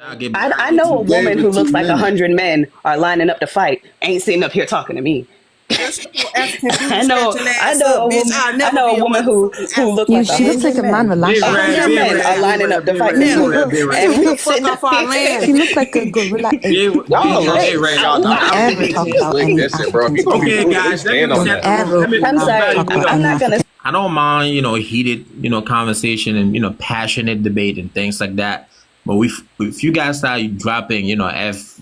I'll get I married know to a you. woman Gave who it looks 2 like a minutes. hundred men are lining up to fight. Ain't sitting up here talking to me. Just your African beauty, shut your I ass know up, a bitch. woman. I'll I never know be a a woman motherfucking who look You, like a she African looks hundred like a man men. with Big A lashes. red, hundred big men are red, big lining up red, to big fight red, me, big bitch. red, big red. Bitch, and get the we fuck sitting up off our here. She land. looked like a gorilla ape. Big, Y'all big, like hey, Hey, Ray, y'all y'all, Don't not I'll ever be talk Africans. about Look, any patient. that's it, bro. If you African gonna be people. Okay, rude, at guys, least let stand me on Don't that. settle. ever Let me, I'm sorry. talk everybody, about I'm any not gonna. African. I don't mind, heated, conversation and, passionate debate and things like that. But if you guys start dropping, F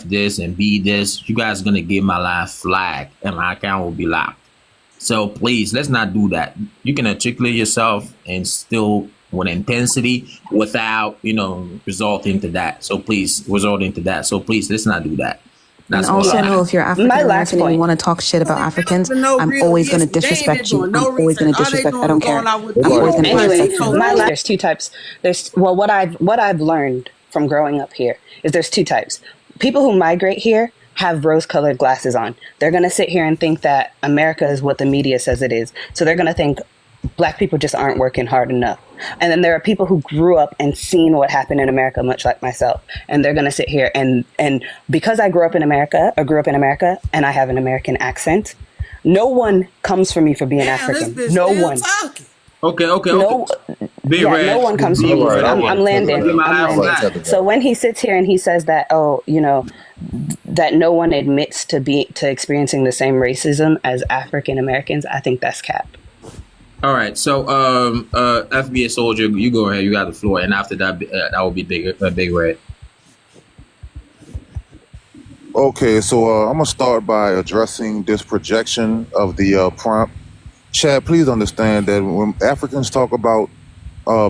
this and B this, you guys are going to get my last flag and my account will be locked. So please, let's not do that. You can articulate yourself and still with intensity without, resorting to that. So please, resorting to that. So please, let's not do that. And That's all also I Yeah. know have. if you're My African last American and you point. want to talk shit about They don't Africans, even know I'm real always going to history. They ain't been disrespect you. doing I'm no always research. going to All they disrespect. I doing don't is care. going out what They I'm these always probably going to don't white know. Anyways, disrespect you. people. there's two types. What I've learned from growing up here is there's two types. People who migrate here have rose-colored glasses on. They're gonna sit here and think that America is what the media says it is. So they're gonna think black people just aren't working hard enough. And then there are people who grew up and seen what happened in America, much like myself, and they're gonna sit here and because I grew up in America, and I have an American accent. No one comes for me for being Damn, this African. bitch No still one. talking. Okay. No, Big yeah, no red, one comes for be All me. right, red. all I'm right, tether landing. Get down. my I'm last All right, landing. flag. tether So down. when he sits here and he says that, oh, that no one admits to experiencing the same racism as African Americans, I think that's cap. All right. So, FBA soldier, you go ahead. You got the floor, and after that, that will be big red. Okay, so I'm gonna start by addressing this projection of the prompt. Chad, please understand that when Africans talk about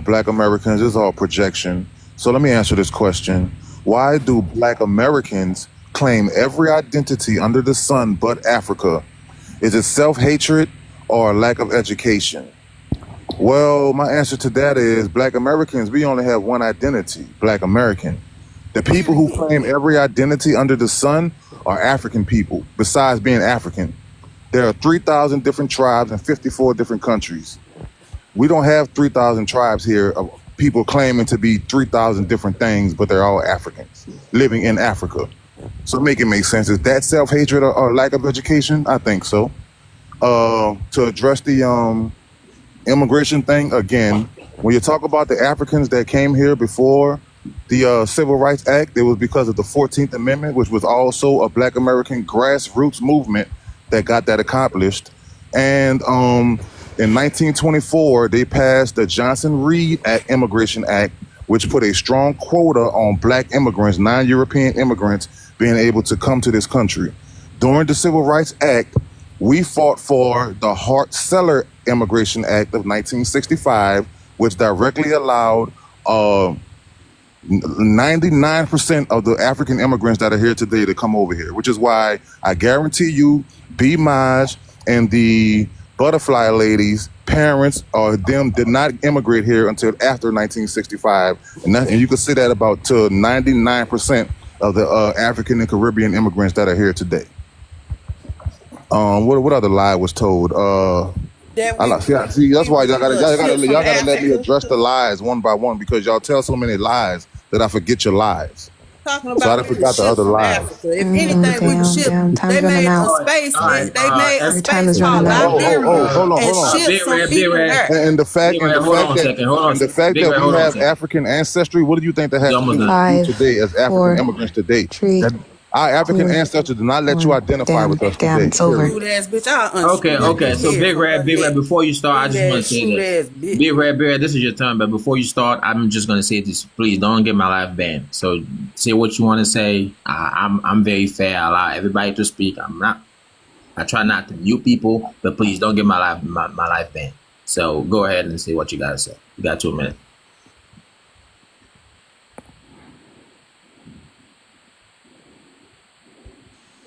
Black Americans, it's all projection. So let me answer this question: why do Black Americans claim every identity under the sun but Africa? Is it self-hatred or a lack of education? Well, my answer to that is Black Americans, we only have one identity, Black American. The people who Period. claim every identity under the sun are African people, besides being African. There are 3,000 different tribes in 54 different countries. We don't have 3,000 tribes here of people claiming to be 3,000 different things, but they're all Africans living in Africa. So make it make sense. Is that self-hatred or lack of education? I think so. To address the immigration thing again, when you talk about the Africans that came here before the Civil Rights Act, it was because of the 14th Amendment, which was also a Black American grassroots movement that got that accomplished. And in 1924, they passed the Johnson-Reed Immigration Act, which put a strong quota on Black immigrants, non-European immigrants, being able to come to this country. During the Civil Rights Act, we fought for the Hart-Celler Immigration Act of 1965, which directly allowed 99% of the African immigrants that are here today to come over here, which is why I guarantee you, B. Maj and the Butterfly Ladies' parents or them did not immigrate here until after 1965, and you can see that about to 99% of the African and Caribbean immigrants that are here today. What other lie was told? That I we like, see, that's we why y'all gotta, y'all gotta, shit from y'all gotta let me Africa. address the lies one by one because y'all tell so many lies that I forget your lies. Talking So I about done we was forgot the shipped other from lies. Africa. If anything, we was shipped. Damn. They Time's running made a out. All right, space. all right. They made a Your time space is called running out. Liberia Hold and on. shipped some Big people red, there. And the fact, big red. Hold on a second. Hold on, and the fact big that red. we Hold on a have second. African ancestry, what do you think that You has to do almost with done. you 5, today as African 4, immigrants today? 3, That our African 2, ancestors did not let you 1. identify Damn. with us Damn. today. It's over. Rude ass bitch. I'll unrip Okay. his So head big from red, her big red. neck. Before you start, I Rude just want to ass, say shoot this. ass bitch. Big red. This is your turn, but before you start, I'm just gonna say this. Please don't get my life banned. So say what you want to say. I'm very fair. I allow everybody to speak. I try not to mute people, but please don't get my life banned. So go ahead and say what you gotta say. You got 2 minutes.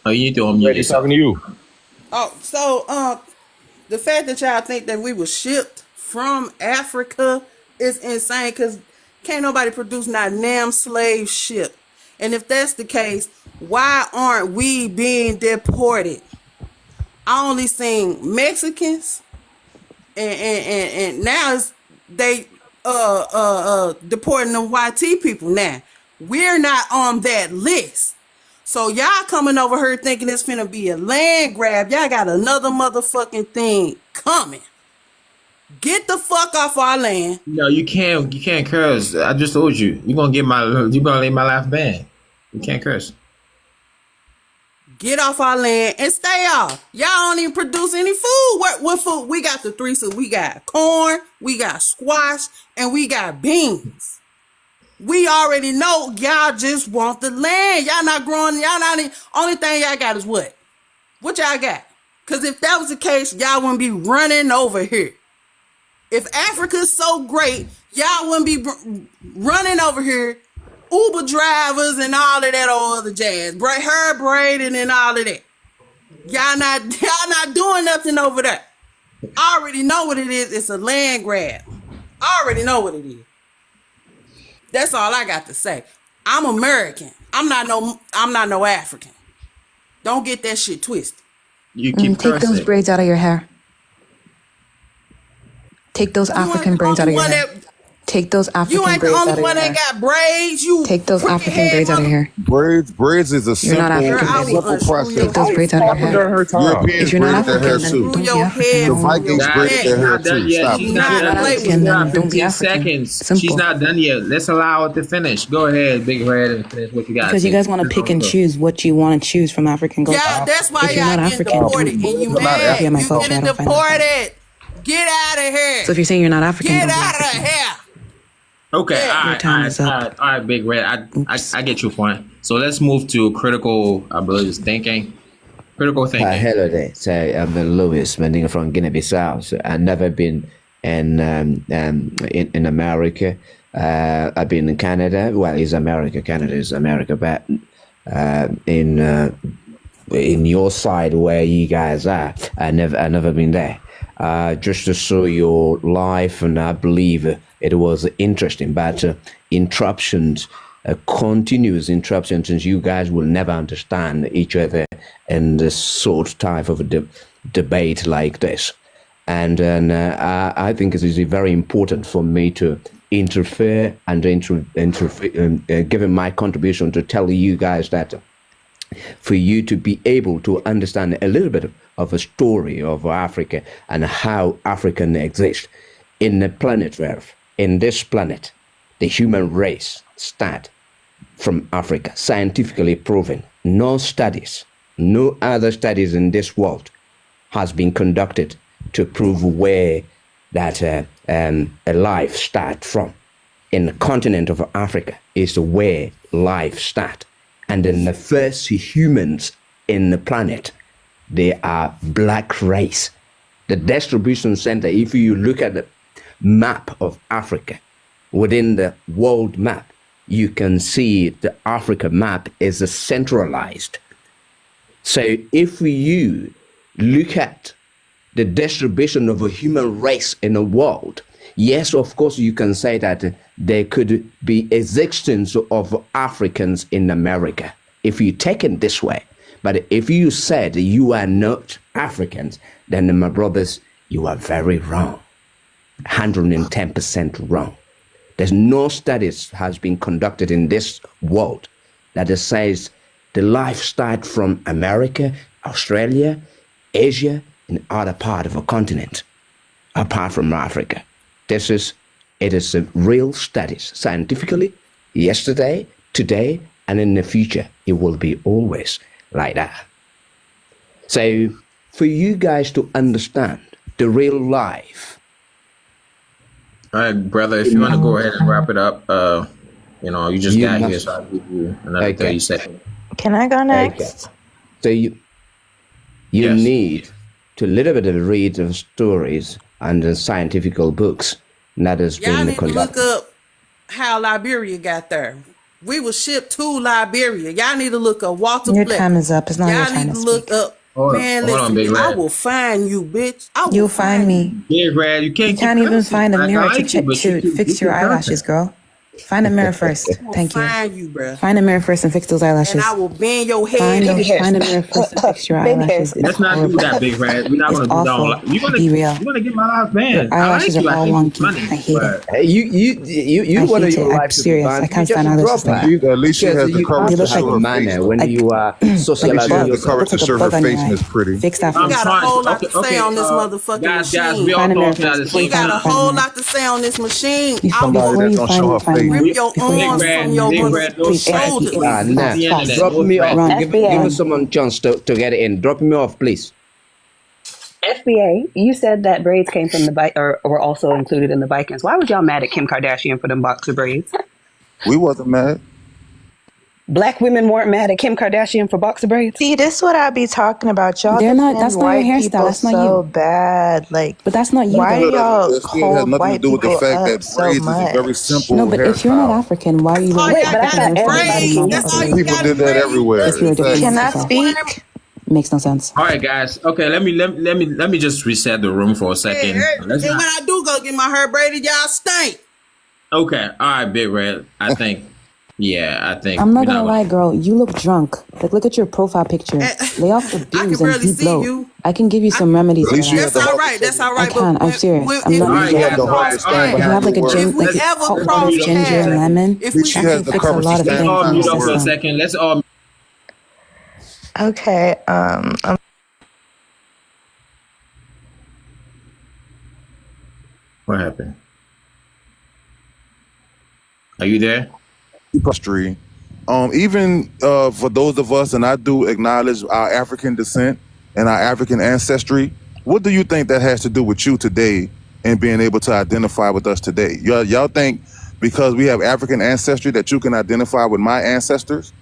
Oh, you need to unmute Ready yourself. talking to you. Oh, so the fact that y'all think that we were shipped from Africa is insane because can't nobody produce not damn slave ship. And if that's the case, why aren't we being deported? I only seen Mexicans and now it's they deporting the YT people now. We're not on that list. So y'all coming over here thinking it's finna be a land grab. Y'all got another motherfucking thing coming. Get the fuck off our land. No, you can't curse. I just told you. You're gonna lay my life ban. You can't curse. Get off our land and stay off. Y'all don't even produce any food. What food? We got the three. So we got corn, we got squash, and we got beans. We already know y'all just want the land. Y'all not growing. Y'all not. Only thing y'all got is what? What y'all got? Because if that was the case, y'all wouldn't be running over here. If Africa's so great, y'all wouldn't be running over here. Uber drivers and all of that old other jazz. Hair braiding and all of that. Y'all not doing nothing over there. I already know what it is. It's a land grab. I already know what it is. That's all I got to say. I'm American. I'm not no African. Don't get that shit twisted. You keep Take those cursing. braids out of your hair. Take those African braids out of your hair. Take those You African ain't the braids out only of your one that hair. got braids. You Take those crooked African head braids out of your hair. Braids is a You're simple, not African, I baby. will simple unscrew process. your Take those braids out of your hair. Europeans If you're not braided their hair African, then too. don't be your African. head. The No. Vikings Guys, braided their she's hair not done too. yet. Stop She's it. not Not done. play She's with got me. Don't be 15 African. seconds. Simple. She's not done yet. Let's allow her to finish. Go ahead, Big Red, and finish what you got. Because you guys want to pick and choose what you want to choose from African culture. Yeah, that's why If you're y'all not getting African, deported. don't And you We're not mad. be at my You culture. I getting don't find that deported. Get out of here. So if you're saying you're not African, Get don't be out of African. here. Okay, Yeah. all Your time is up. right, Big Red. I get your point. So let's move to critical, I believe, it's thinking. Critical thinking. Hello there. So I'm Louis Mending from Guinea-Bissau. So I've never been in America. I've been in Canada. Well, it's America. Canada is America. But in your side where you guys are, I never been there. Just to show your life, and I believe it was interesting. But interruptions. Continuous interruptions, and you guys will never understand each other in this sort of type of a debate like this. And I think it is very important for me to interfere and giving my contribution to tell you guys that for you to be able to understand a little bit of a story of Africa and how African exists in the planet Earth, in this planet, the human race start from Africa, scientifically proven. No studies, no other studies in this world has been conducted to prove where that a life start from. In the continent of Africa is where life start. And then the first humans in the planet, they are black race. The distribution center, if you look at the map of Africa, within the world map, you can see the Africa map is centralized. So if you look at the distribution of a human race in the world, yes, of course, you can say that there could be existence of Africans in America, if you take it this way. But if you said you are not Africans, then my brothers, you are very wrong, 110% wrong. There's no studies has been conducted in this world that says the life starts from America, Australia, Asia, and other part of a continent, apart from Africa. It is a real studies, scientifically, yesterday, today, and in the future. It will be always like that. So for you guys to understand the real life, All right, brother, if you want to go ahead and wrap it up, you just You got here, must- so I'll give you another Okay. 30 seconds. Can I go next? so you Yes. need to little bit of read of stories and the scientific books that has Y'all been need to look conducted. up how Liberia got there. We were shipped to Liberia. Y'all need to look up Walter Your Fletcher. time is up. It's not your Y'all time need to to look speak. up. Hold on, Man, hold on, Big listen, I Red. will find you, bitch. I will You'll find me. Big Red, you can't You keep can't even cursing. find a Like, I mirror like to you, check but you to keep- fix you your keep cursing. eyelashes, girl. Find a mirror first. I will Thank you. find you, bruh. Find a mirror first and fix those And eyelashes. I will bend your head Find in. Baby hairs. find a mirror first and fix your Baby eyelashes. hairs. It's Let's not do horrible. that, Big Red. We're not It's gonna do that. awful. You're gonna Be real. You're gonna get my life banned. Your I like eyelashes you. are I all think you're wonky. funny, I hate it. but Hey, you I wanted hate your it. I'm life to be serious. banned. I can't You stand just eyelashes drop like that. that. At least she has Because the you courage They to look have like show a her manner face. when like you are like a socializing She has bug. the yourself. courage Looks to like a show her bug on your face, eye. Miss Pretty. Fix that You I'm first. got a trying. whole lot Okay, to say okay. on this motherfucking Guys, machine. we all Find a mirror talking at the first. same You got a time. whole lot to say on this machine. I Somebody will that's Before you gonna show her find face. one, rip your before you Big arms Red, from your Big find Red, no please, sweat. ASAP, shoulders. Ah, ASAP, nah. fast, The fast. internet, Drop no me sweat. off. FBI. Give us someone chance to get in. Drop me off, please. FBA, you said that braids came from the bike or were also included in the Vikings. Why was y'all mad at Kim Kardashian for them boxer braids? We wasn't mad. Black women weren't mad at Kim Kardashian for boxer braids. See, this is what I be talking about. Y'all They're not- defend that's not your white hairstyle. people That's not so you. bad. Like, But that's not you, why though. do y'all It still has hold nothing to white do with the people fact up that so braids is a very much? simple No, but if you're not hairstyle. African, why are you Oh, wearing Wait, y'all but I got thought is everybody braids. not That's all African. you People got did is that braids. everywhere. If you're a different Exactly. Can I race? speak? Makes no sense. All right, guys. Okay, let me just reset the room for a second. And Let's when not, I do go get my hair braided, y'all stink. okay, all right, Big Red. I think I'm not we're gonna lie, girl. You look drunk. Like, look at your profile picture. Lay off the I can booze and barely deep see blow. you. I can give you some remedies At for least you that. had That's the all heart right. to That's say all it. right. I can. I'm serious. I'm if not all right, even guys. joking. All right, to all right, stand If you have like a guys. gin, if we like a ever hot cross ginger and paths, lemon, if At least we she that has can the fix a courage to lot of Let's stand all things. behind mute her up for a words. second. Let's all. Okay. What happened? Are you there? History. Even for those of us, and I do acknowledge our African descent and our African ancestry. What do you think that has to do with you today and being able to identify with us today? Y'all think because we have African ancestry that you can identify with my ancestors?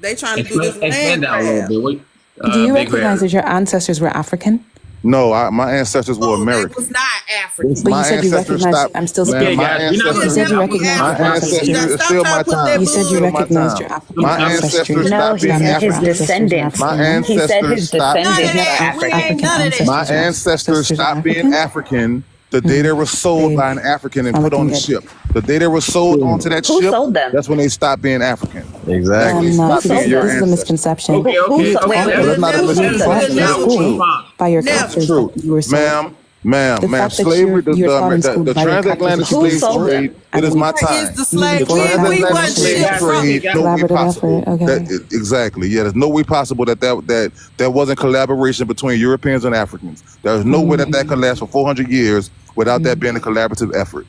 they trying to do this Explain land that a little grab. bit. Wait, Do you Big recognize Red. that your ancestors were African? No, my ancestors were Oh, they American. was not African. But My you said you ancestors recognize. stopped. I'm still Man, Okay, speaking. my guys, we're not ancestors. gonna. You said you we're not recognize gonna- your My ancestry. ancestors is Stop still trying my to put that time. You said you Still my recognized time. your African My ancestry. ancestors No, stopped he being said Your his African. ancestors are descendants. My African. He said his ancestors stopped None of descendants being are that. We African. ain't African none of that. My ancestors are ancestors are stopped being African. African the day they were sold Babe, by an African and not put on looking the good. ship. The day they were sold onto that Who ship, sold them? that's when they stopped being African. That's Exactly. when they No, stopped see, being sold your this is a ancestors. misconception. Okay, Who okay, sold- okay. wait, Well, that's not a who sold them? misconception. in That's the school truth. by your Never. That's the captors truth. that you were sold. Ma'am, The fact that slavery, you're taught in school the by your transatlantic captors Who slave sold them? trade, it is my Where is time. the slave? The Before We transatlantic wasn't slave shipped from. trade, no way Collaborative possible. effort, okay. Exactly. Yeah, there's no way possible that wasn't collaboration between Europeans and Africans. There's no way that could last for 400 years without that being a collaborative effort.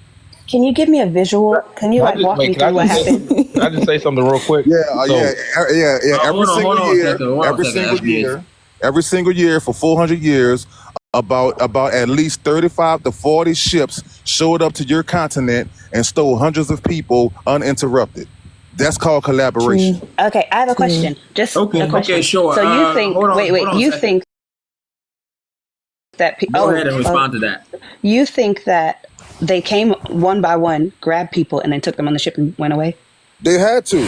Can you give me a visual? Can you like walk me through what happened? Can I just say something real quick? Yeah, So, yeah. Every Hold on single a year, second, hold on a every second, single FBA. year, every single year for 400 years, about at least 35 to 40 ships showed up to your continent and stole hundreds of people uninterrupted. That's called collaboration. True. Okay, I have a question. Just Okay, a question. okay, sure. So you think? Hold on, wait, hold on a you second. think that? Go ahead and respond to that. You think that they came one by one, grabbed people, and then took them on the ship and went away? They had to.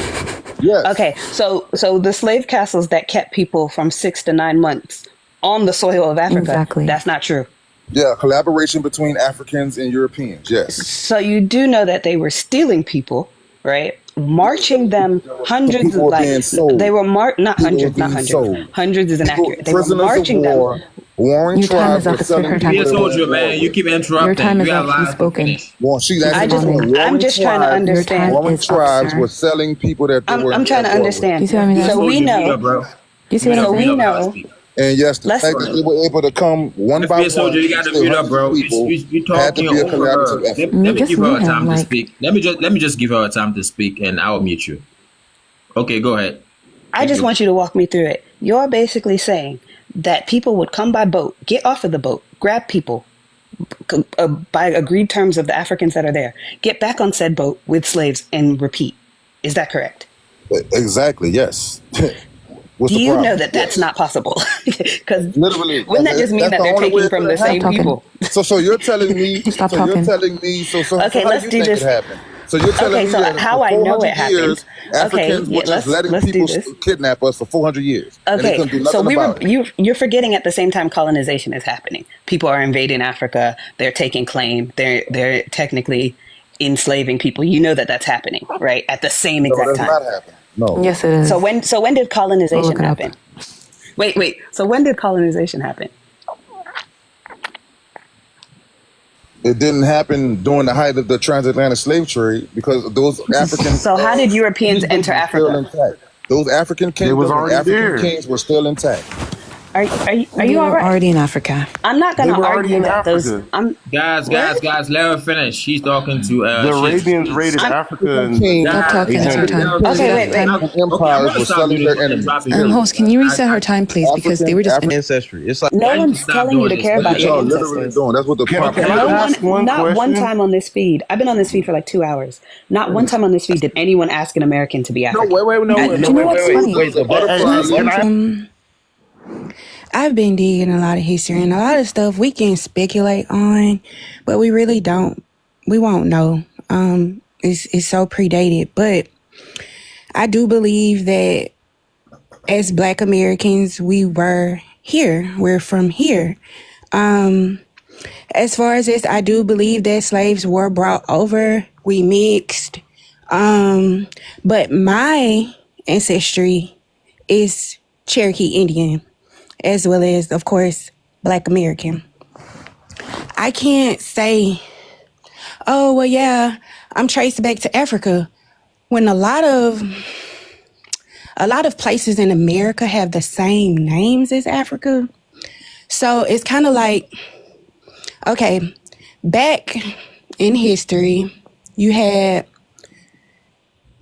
Yes. Okay, so the slave castles that kept people from 6 to 9 months on the soil of Africa. Exactly. That's not true. Yeah, collaboration between Africans and Europeans. Yes. So you do know that they were stealing people, right? Marching them hundreds of People were being sold. they were not People were hundreds, not being hundreds. sold. Hundreds is inaccurate. They were Prisoners marching of war, them. warring Your time tribes is up. were It's selling her people. time. Be a that soldier, were man. You keep interrupting. Your time is You got up. You've lives to spoken. finish. Well, see, that's I just, warring I'm just trying to tribes- understand. Your time Warring is up, tribes sir. were selling people that they were. I'm trying to at war with. understand. You see what I mean? Be a So soldier, we mute know. up, bro. You see what So I'm we saying? know. And yes, the Let's- fact that they were able to come one Let's by be one, a soldier. You got to still mute up, bro. hundreds of people, You had to talking be a over her. collaborative effort. Let me Just give her a mute him, time to like- speak. Let me just give her a time to speak, and I'll mute you. Okay, go ahead. I just want you to walk me through it. You're basically saying that people would come by boat, get off of the boat, grab people by agreed terms of the Africans that are there, get back on said boat with slaves, and repeat. Is that correct? Exactly. Yes. What's Do the you problem? know that that's Yes. not possible? Because Literally, wouldn't that just mean that's that the they're only way taking it from could the same happen. people? So you're telling me. Stop so talking. you're telling me. So Okay, how let's you do think this. it happened? So you're telling Okay, me so that how for I know 400 it happened. years, Okay, Africans yeah, were just letting let's do people this. kidnap us for 400 years, and they Okay, couldn't do so nothing about it. you're forgetting at the same time colonization is happening. People are invading Africa. They're taking claim. They're technically enslaving people. You know that that's happening, right? At the same No, exact that's time. not happening. No. Yes, it is. So when did colonization look it up. happen? Wait. So when did colonization happen? It didn't happen during the height of the transatlantic slave trade because those African So how did Europeans kingdoms enter were still Africa? intact. Those African They was kingdoms and already African there. kings were still intact. Are They you all were right? already in Africa. I'm not They gonna were already argue in that those. Africa. Guys, let her finish. She's talking to The Arabians raided I'm- Africa and Kings Stop talking. It's her time. Okay, wait. and empires were selling their enemies. Host, can you reset her time, please? Because they were just. ancestry. It's like No Why one's you stop telling you doing to this? care That's about That's your what y'all literally ancestors. doing. That's what the Can I prompt No ask one not one question? time on this feed. I've been on this feed for like 2 hours. Not one time on this feed did anyone ask an American to be no, African. wait, You know what's funny? The butterfly. I've been digging a lot of history and a lot of stuff we can speculate on, but we really don't. We won't know. It's so predated, but I do believe that as Black Americans, we were here. We're from here. As far as this, I do believe that slaves were brought over. We mixed. But my ancestry is Cherokee Indian, as well as, of course, Black American. I can't say, oh, well, yeah, I'm traced back to Africa, when a lot of places in America have the same names as Africa. So it's kind of like, okay, back in history, you had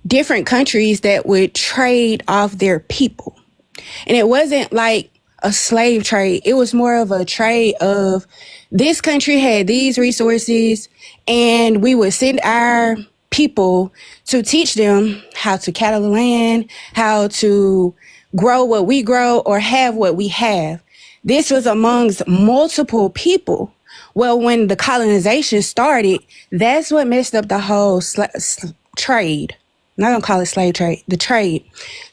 different countries that would trade off their people. And it wasn't like a slave trade. It was more of a trade of this country had these resources and we would send our people to teach them how to cattle the land, how to grow what we grow or have what we have. This was amongst multiple people. Well, when the colonization started, that's what messed up the whole trade. I'm not gonna call it slave trade, the trade.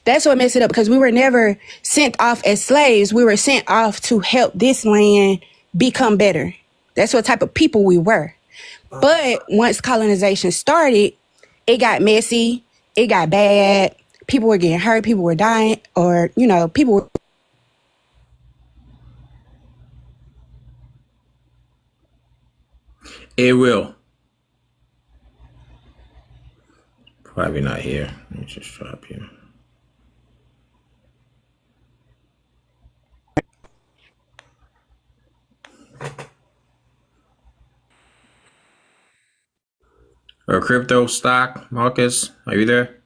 That's what messed it up because we were never sent off as slaves. We were sent off to help this land become better. That's what type of people we were. But once colonization started, it got messy, it got bad. People were getting hurt, people were dying, or, people were. It will. Probably not here. Let me just drop you. Or crypto stock, Marcus, are you there?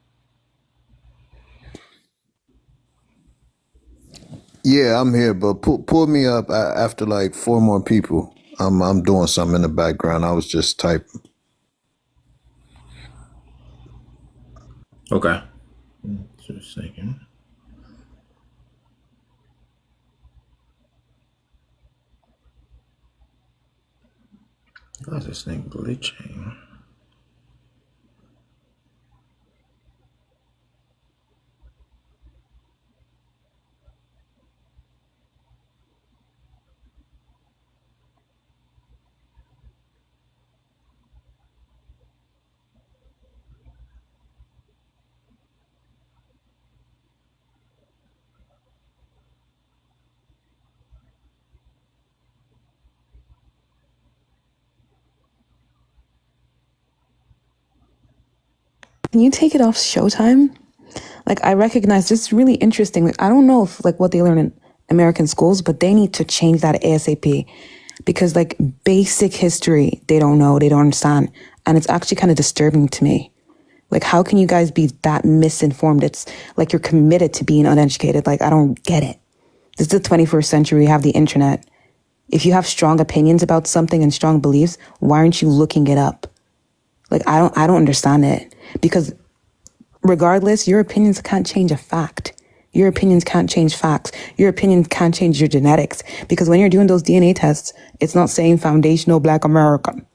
Yeah, I'm here, but pull me up after like 4 more people. I'm doing something in the background. I was just typing. Okay. Just a second. Why is this thing glitching? Can you take it off Showtime? Like, I recognize this is really interesting. Like, I don't know if like what they learn in American schools, but they need to change that ASAP because like basic history, they don't know, they don't understand. And it's actually kind of disturbing to me. Like, how can you guys be that misinformed? It's like you're committed to being uneducated. Like, I don't get it. This is the 21st century. We have the internet. If you have strong opinions about something and strong beliefs, why aren't you looking it up? Like, I don't understand it because regardless, your opinions can't change a fact. Your opinions can't change facts. Your opinions can't change your genetics because when you're doing those DNA tests, it's not saying foundational Black American.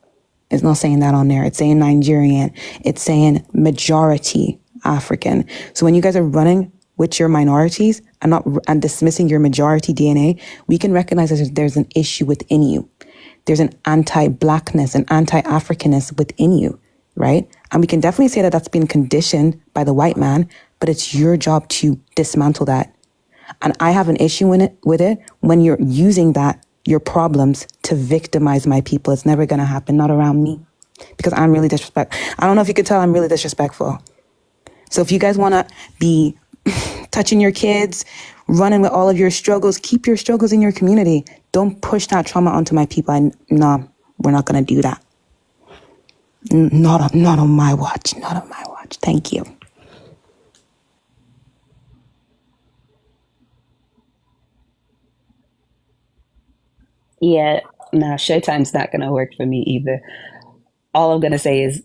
It's not saying that on there. It's saying Nigerian. It's saying majority African. So when you guys are running with your minorities and dismissing your majority DNA, we can recognize that there's an issue within you. There's an anti-Blackness, an anti-Africanness within you. right? And we can definitely say that that's been conditioned by the white man, but it's your job to dismantle that. And I have an issue with it when you're using your problems to victimize my people. It's never going to happen, not around me, because I'm really disrespectful. I don't know if you could tell I'm really disrespectful. So if you guys want to be touching your kids, running with all of your struggles, keep your struggles in your community. Don't push that trauma onto my people. No, we're not going to do that. Not on my watch. Not on my watch. Thank you. Yeah, no, Showtime's not going to work for me either. All I'm going to say is,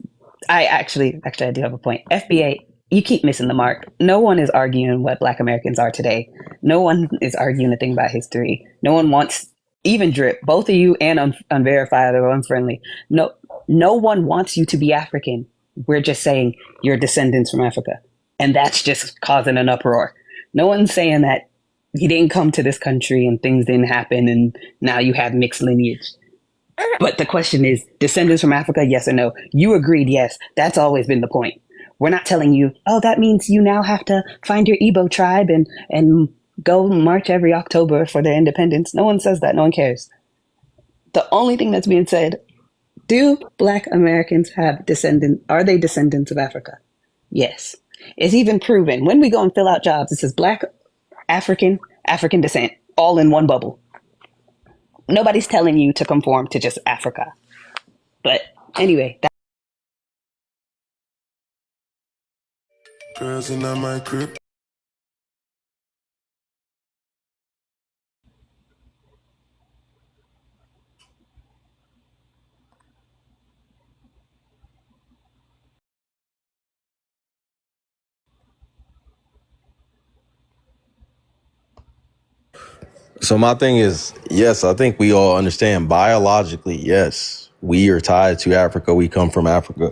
I do have a point. FBA, you keep missing the mark. No one is arguing what Black Americans are today. No one is arguing a thing about history. No one wants, even Drip, both of you and Unverified or Unfriendly. No one wants you to be African. We're just saying you're descendants from Africa, and that's just causing an uproar. No one's saying that you didn't come to this country and things didn't happen and now you have mixed lineage. But the question is, descendants from Africa, yes or no? You agreed, yes. That's always been the point. We're not telling you, oh, that means you now have to find your Igbo tribe and go march every October for their independence. No one says that. No one cares. The only thing that's being said, do Black Americans have descendants? Are they descendants of Africa? Yes. It's even proven. When we go and fill out jobs, it says Black, African descent, all in one bubble. Nobody's telling you to conform to just Africa. But anyway, Girls in my crib. So my thing is, yes, I think we all understand biologically, yes, we are tied to Africa. We come from Africa.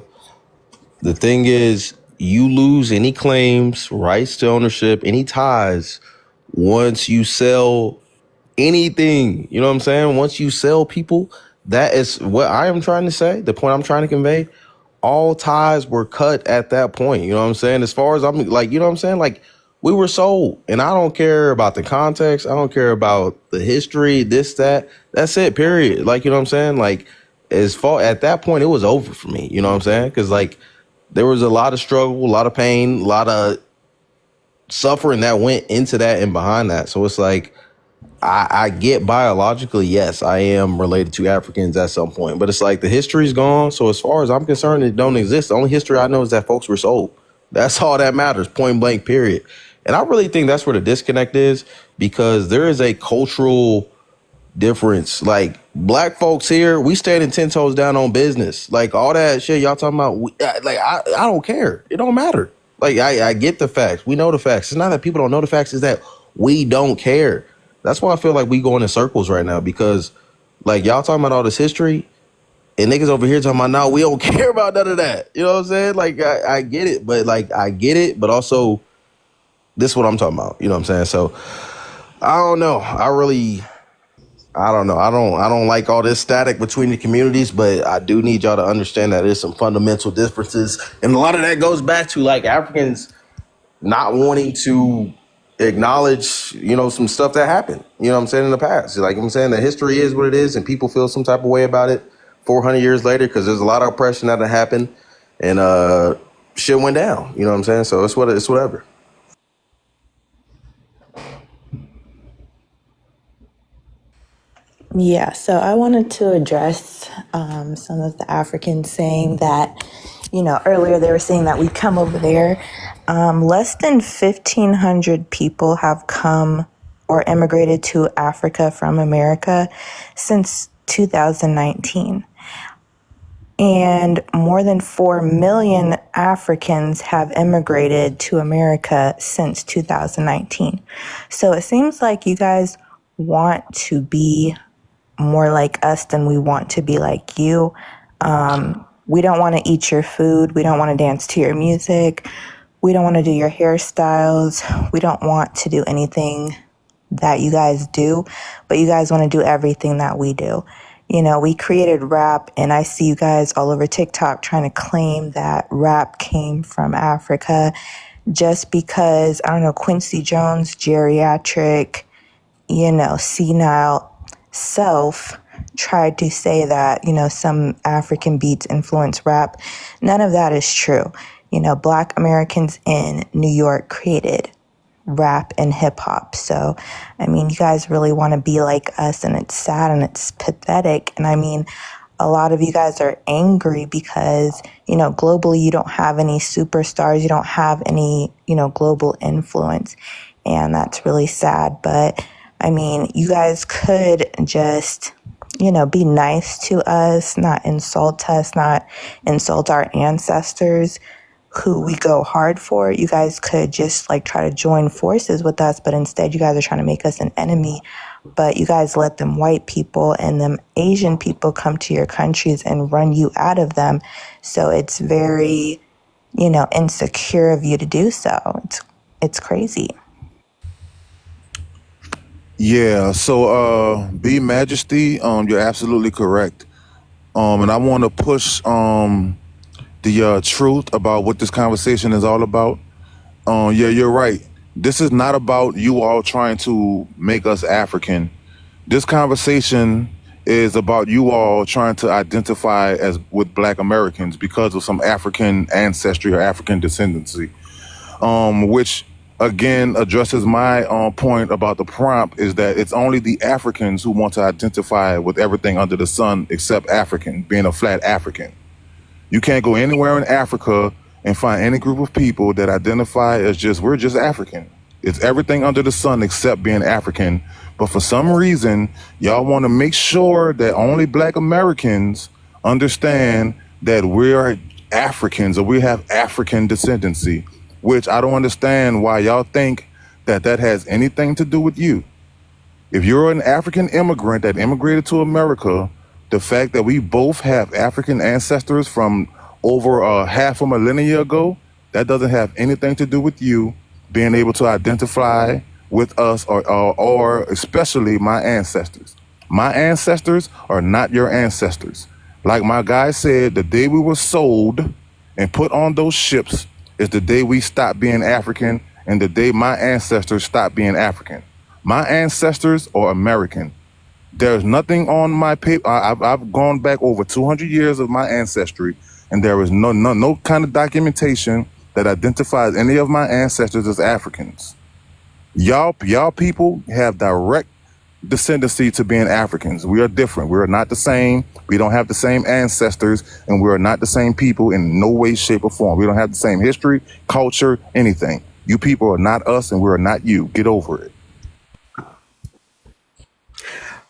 The thing is, you lose any claims, rights to ownership, any ties once you sell anything. You know what I'm saying? Once you sell people, that is what I am trying to say. The point I'm trying to convey, all ties were cut at that point. You know what I'm saying? As far as I'm like, you know what I'm saying? Like, we were sold, and I don't care about the context. I don't care about the history, this, that. That's it, period. Like, you know what I'm saying? Like, as far at that point, it was over for me. You know what I'm saying? Because, like, there was a lot of struggle, a lot of pain, a lot of suffering that went into that and behind that. So it's like, I get biologically, yes, I am related to Africans at some point, but it's like the history's gone. So as far as I'm concerned, it don't exist. The only history I know is that folks were sold. That's all that matters, point blank, period. And I really think that's where the disconnect is, because there is a cultural difference. Like, Black folks here, we standing 10 toes down on business. Like, all that shit y'all talking about, I don't care. It don't matter. Like, I get the facts. We know the facts. It's not that people don't know the facts. It's that we don't care. That's why I feel like we going in circles right now, because, like, y'all talking about all this history and niggas over here talking about, no, we don't care about none of that. You know what I'm saying? Like, I get it, but but also this is what I'm talking about. You know what I'm saying? So I don't know. I don't know. I don't like all this static between the communities, but I do need y'all to understand that there's some fundamental differences. And a lot of that goes back to, like, Africans not wanting to acknowledge, you know, some stuff that happened, you know what I'm saying, in the past. Like I'm saying, the history is what it is, and people feel some type of way about it 400 years later, because there's a lot of oppression that happened, and shit went down, you know what I'm saying? So it's whatever. Yeah, so I wanted to address some of the Africans saying that, earlier they were saying that we come over there. Less than 1,500 people have come or immigrated to Africa from America since 2019. And more than 4 million Africans have immigrated to America since 2019. So it seems like you guys want to be more like us than we want to be like you. We don't want to eat your food. We don't want to dance to your music. We don't want to do your hairstyles. We don't want to do anything that you guys do, but you guys want to do everything that we do. You know, we created rap, and I see you guys all over TikTok trying to claim that rap came from Africa just because, I don't know, Quincy Jones, geriatric, you know, senile self tried to say that, you know, some African beats influence rap. None of that is true. You know, Black Americans in New York created rap and hip hop. So, I mean, you guys really want to be like us, and it's sad and it's pathetic. And I mean, a lot of you guys are angry because, you know, globally you don't have any superstars, you don't have any, you know, global influence. And that's really sad. But I mean, you guys could just, you know, be nice to us, not insult us, not insult our ancestors who we go hard for. You guys could just like try to join forces with us, but instead you guys are trying to make us an enemy. But you guys let them white people and them Asian people come to your countries and run you out of them. So it's very, you know, insecure of you to do so. It's crazy. Yeah, so Be Majesty, you're absolutely correct. And I want to push the truth about what this conversation is all about. Yeah, you're right. This is not about you all trying to make us African. This conversation is about you all trying to identify as with Black Americans because of some African ancestry or African descendancy, which again addresses my point about the prompt is that it's only the Africans who want to identify with everything under the sun except African, being a flat African. You can't go anywhere in Africa and find any group of people that identify as we're just African. It's everything under the sun except being African. But for some reason, y'all want to make sure that only Black Americans understand that we are Africans or we have African descendancy, which I don't understand why y'all think that has anything to do with you. If you're an African immigrant that immigrated to America, the fact that we both have African ancestors from over half a millennia ago, that doesn't have anything to do with you being able to identify with us or especially my ancestors. My ancestors are not your ancestors. Like my guy said, the day we were sold and put on those ships is the day we stopped being African and the day my ancestors stopped being African. My ancestors are American. There's nothing on my paper. I've gone back over 200 years of my ancestry, and there is no kind of documentation that identifies any of my ancestors as Africans. Y'all people have direct descendancy to being Africans. We are different. We are not the same. We don't have the same ancestors, and we are not the same people in no way, shape, or form. We don't have the same history, culture, anything. You people are not us, and we are not you. Get over it.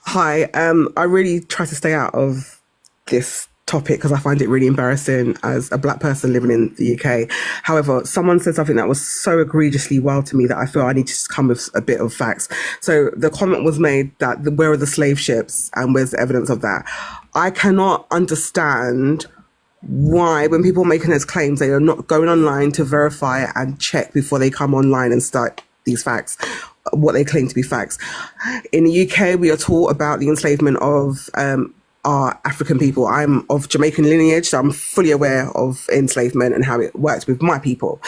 Hi, I really try to stay out of this topic because I find it really embarrassing as a Black person living in the UK. However, someone said something that was so egregiously wild to me that I feel I need to come with a bit of facts. So the comment was made that where are the slave ships and where's the evidence of that? I cannot understand why, when people are making those claims, they are not going online to verify and check before they come online and start these facts, what they claim to be facts. In the UK, we are taught about the enslavement of our African people. I'm of Jamaican lineage, so I'm fully aware of enslavement and how it works with my people.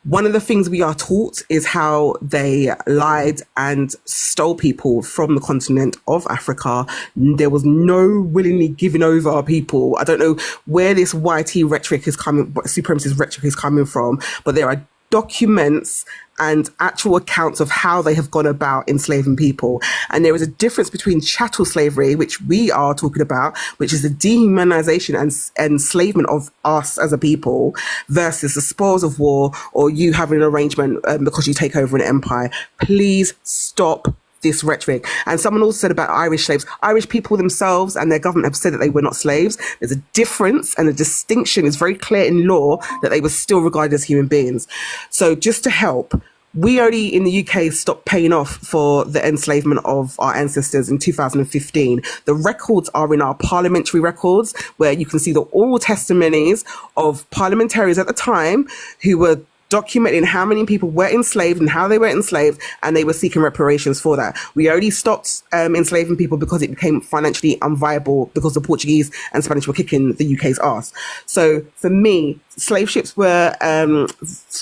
One of the things we are taught is how they lied and stole people from the continent of Africa. There was no willingly giving over people. I don't know where this YT rhetoric is coming, supremacist rhetoric is coming from, but there are documents and actual accounts of how they have gone about enslaving people. And there is a difference between chattel slavery, which we are talking about, which is the dehumanization and enslavement of us as a people, versus the spoils of war or you having an arrangement because you take over an empire. Please stop this rhetoric. And someone also said about Irish slaves. Irish people themselves and their government have said that they were not slaves. There's a difference and a distinction. It's very clear in law that they were still regarded as human beings. So just to help, we only in the UK stopped paying off for the enslavement of our ancestors in 2015. The records are in our parliamentary records, where you can see the oral testimonies of parliamentarians at the time who were documenting how many people were enslaved and how they were enslaved, and they were seeking reparations for that. We only stopped enslaving people because it became financially unviable because the Portuguese and Spanish were kicking the UK's ass. So for me, slave ships were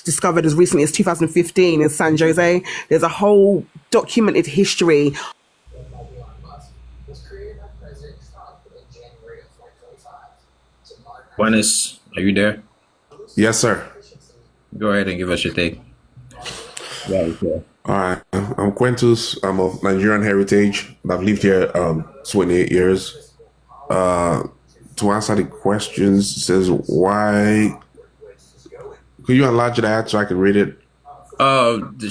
discovered as recently as 2015 in San Jose. There's a whole documented history. Buenas, are you there? Yes, sir. Go ahead and give us your take. Yeah, okay. All right. I'm Quintus. I'm of Nigerian heritage. I've lived here 28 years. To answer the questions, it says why. Could you enlarge that so I can read it?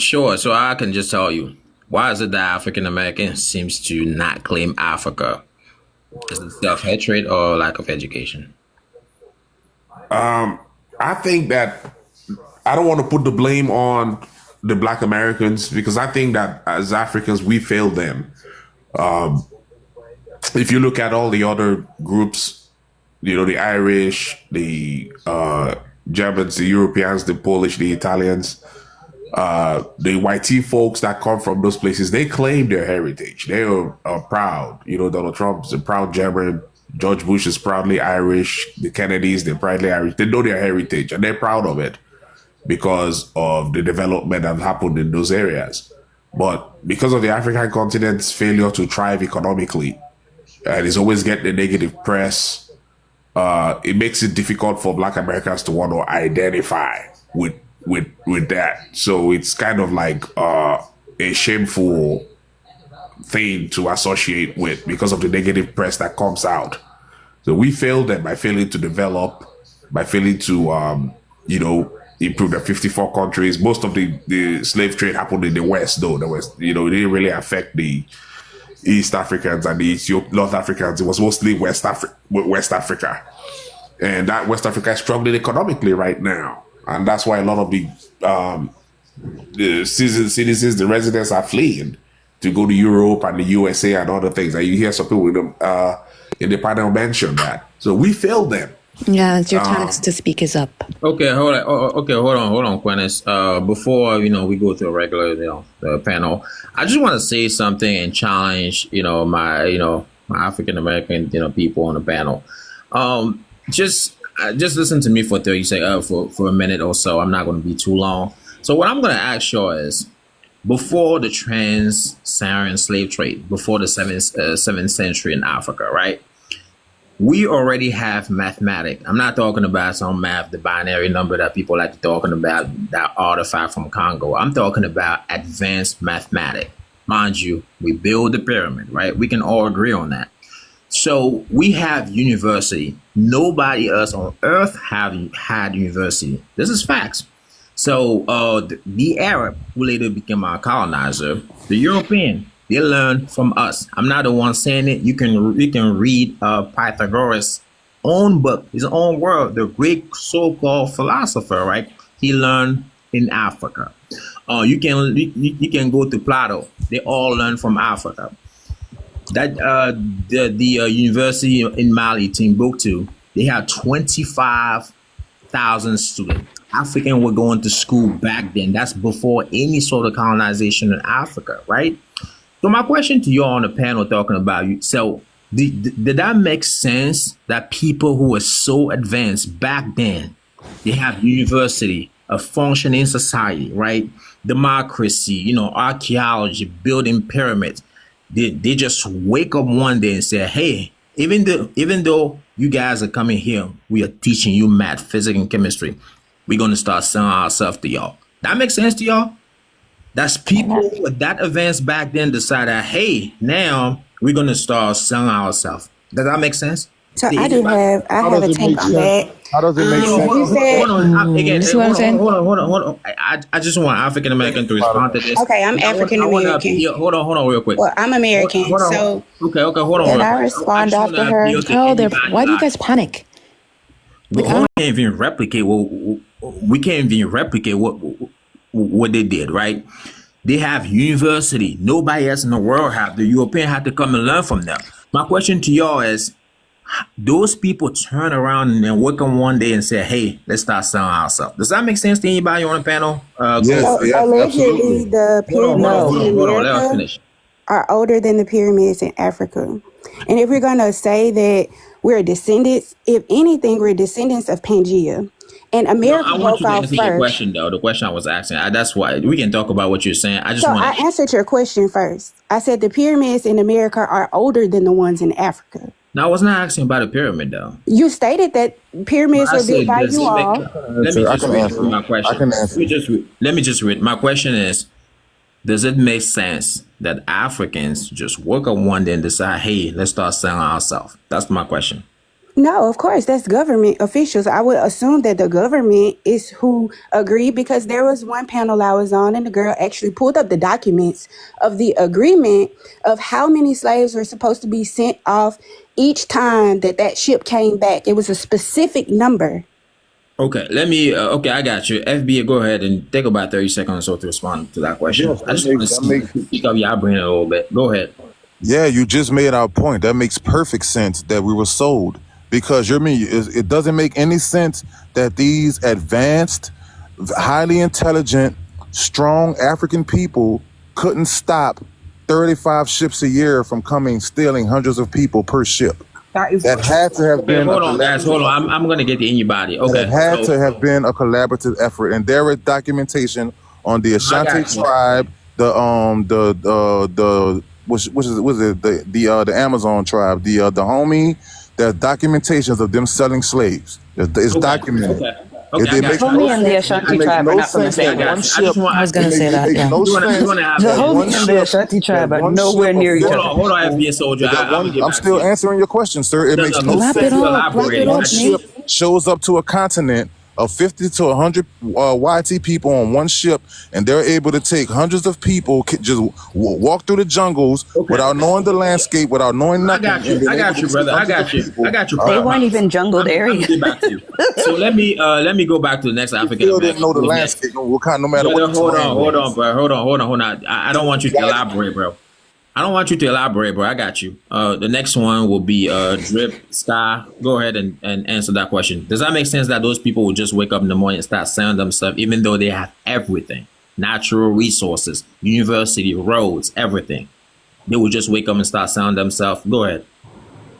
Sure. So I can just tell you, why is it that African Americans seems to not claim Africa? Is it self-hatred or lack of education? I think that I don't want to put the blame on the Black Americans because I think that as Africans, we failed them. If you look at all the other groups, the Irish, the Germans, the Europeans, the Polish, the Italians, the white folks that come from those places, they claim their heritage. They are proud. Donald Trump's a proud German. George Bush is proudly Irish. The Kennedys, they're proudly Irish. They know their heritage and they're proud of it because of the development that happened in those areas. But because of the African continent's failure to thrive economically, and it's always getting the negative press, it makes it difficult for Black Americans to want to identify with that. So it's kind of like a shameful thing to associate with because of the negative press that comes out. So we failed them by failing to develop, by failing to improve the 54 countries. Most of the slave trade happened in the West, though. The West, it didn't really affect the East Africans and the North Africans. It was mostly West Africa. And that West Africa is struggling economically right now. And that's why a lot of the citizens, the residents are fleeing to go to Europe and the USA and other things. And you hear some people in the panel mention that. So we failed them. Yeah, your time to speak is up. Okay, hold on, Quentis. Before we go to a regular the panel, I just want to say something and challenge my African American people on the panel. Just listen to me for 30 seconds, for a minute or so. I'm not going to be too long. So what I'm going to ask you is, before the trans-Saharan slave trade, before the 7th century in Africa, right? We already have mathematics. I'm not talking about some math, the binary number that people like to talking about, that artifact from Congo. I'm talking about advanced mathematics. Mind you, we build the pyramid, right? We can all agree on that. So we have university. Nobody else on earth had university. This is facts. So the Arab, who later became our colonizer, the European, they learned from us. I'm not the one saying it. You can read Pythagoras' own book, his own world, the Greek so-called philosopher, right? He learned in Africa. You can go to Plato. They all learned from Africa. That the university in Mali, Timbuktu, they had 25,000 students. Africans were going to school back then. That's before any sort of colonization in Africa, right? So my question to you all on the panel talking about you. So did that make sense that people who were so advanced back then, they have university, a functioning society, right? Democracy, archaeology, building pyramids. They just wake up one day and say, hey, even though you guys are coming here, we are teaching you math, physics, and chemistry. We're going to start selling ourselves to y'all. That makes sense to y'all? That's people with that advanced back then decided, hey, now we're going to start selling ourselves. Does that make sense? So I have a take on that. How does it make sense? Hold on. I just want African American to respond to this. Okay, I'm African American. Hold on, real quick. Well, I'm American, so okay, hold on. Can I respond after her? Oh, why do you guys panic? We can't even replicate what they did, right? They have university. Nobody else in the world have. The European had to come and learn from them. My question to y'all is, those people turn around and wake up one day and say, "Hey, let's start selling ourselves." Does that make sense to anybody on the panel? Yes, So yes, allegedly, absolutely. the pyramids in Hold on. Let us America finish. are older than the pyramids in Africa. And if we're going to say that we're descendants, if anything, we're descendants of Pangea. And No, America I want broke you to off answer your first. question though. The question I was asking. That's why we can talk about what you're saying. I just So want I to. answered your question first. I said the pyramids in America are older than the ones in Africa. No, I was not asking about a pyramid though. You stated that pyramids I were built said, by does you it make? all. Let me I just can read answer. my I question. can answer. Let me just read. My question is, does it make sense that Africans just wake up one day and decide, "Hey, let's start selling ourselves"? That's my question. No, of course, that's government officials. I would assume that the government is who agreed because there was one panel I was on and the girl actually pulled up the documents of the agreement of how many slaves were supposed to be sent off each time that ship came back. It was a specific number. Okay, let me. Okay, I got you. FBA, go ahead and take about 30 seconds or so to respond to that question. Yes, I just want to speak up your brain a little bit. Go ahead. Yeah, you just made our point. That makes perfect sense that we were sold because it doesn't make any sense that these advanced, highly intelligent, strong African people couldn't stop 35 ships a year from stealing hundreds of people per ship. That had to have been. Hold on, guys. Hold on. I'm gonna get to anybody. Okay. It had to have been a collaborative effort, and there is documentation on the Ashanti tribe, the Amazon tribe, the homie. There's documentations of them selling slaves. It's documented. Okay, It makes Homie and the Ashanti tribe are not from the same one. I was gonna say that. Yeah. no The homie and the Ashanti tribe are nowhere near each other. Hold on, FBA soldier. I'm still answering your question, sir. It makes no Wrap sense. it up. Wrap it One up, ship shows up to a continent of 50 to 100 YT people on one ship, and they're able to take hundreds of people, just walk through the jungles without knowing the landscape, without knowing nothing. I got you, brother. I got you. They weren't even jungled areas. Get back to you. So let me go back to the next African. Still didn't know the landscape. No matter what. Hold on, bro. Hold on. I don't want you to elaborate, bro. I got you. The next one will be Drip Sky. Go ahead and answer that question. Does that make sense that those people will just wake up in the morning and start selling themselves, even though they have everything, natural resources, university, roads, everything? They will just wake up and start selling themselves. Go ahead.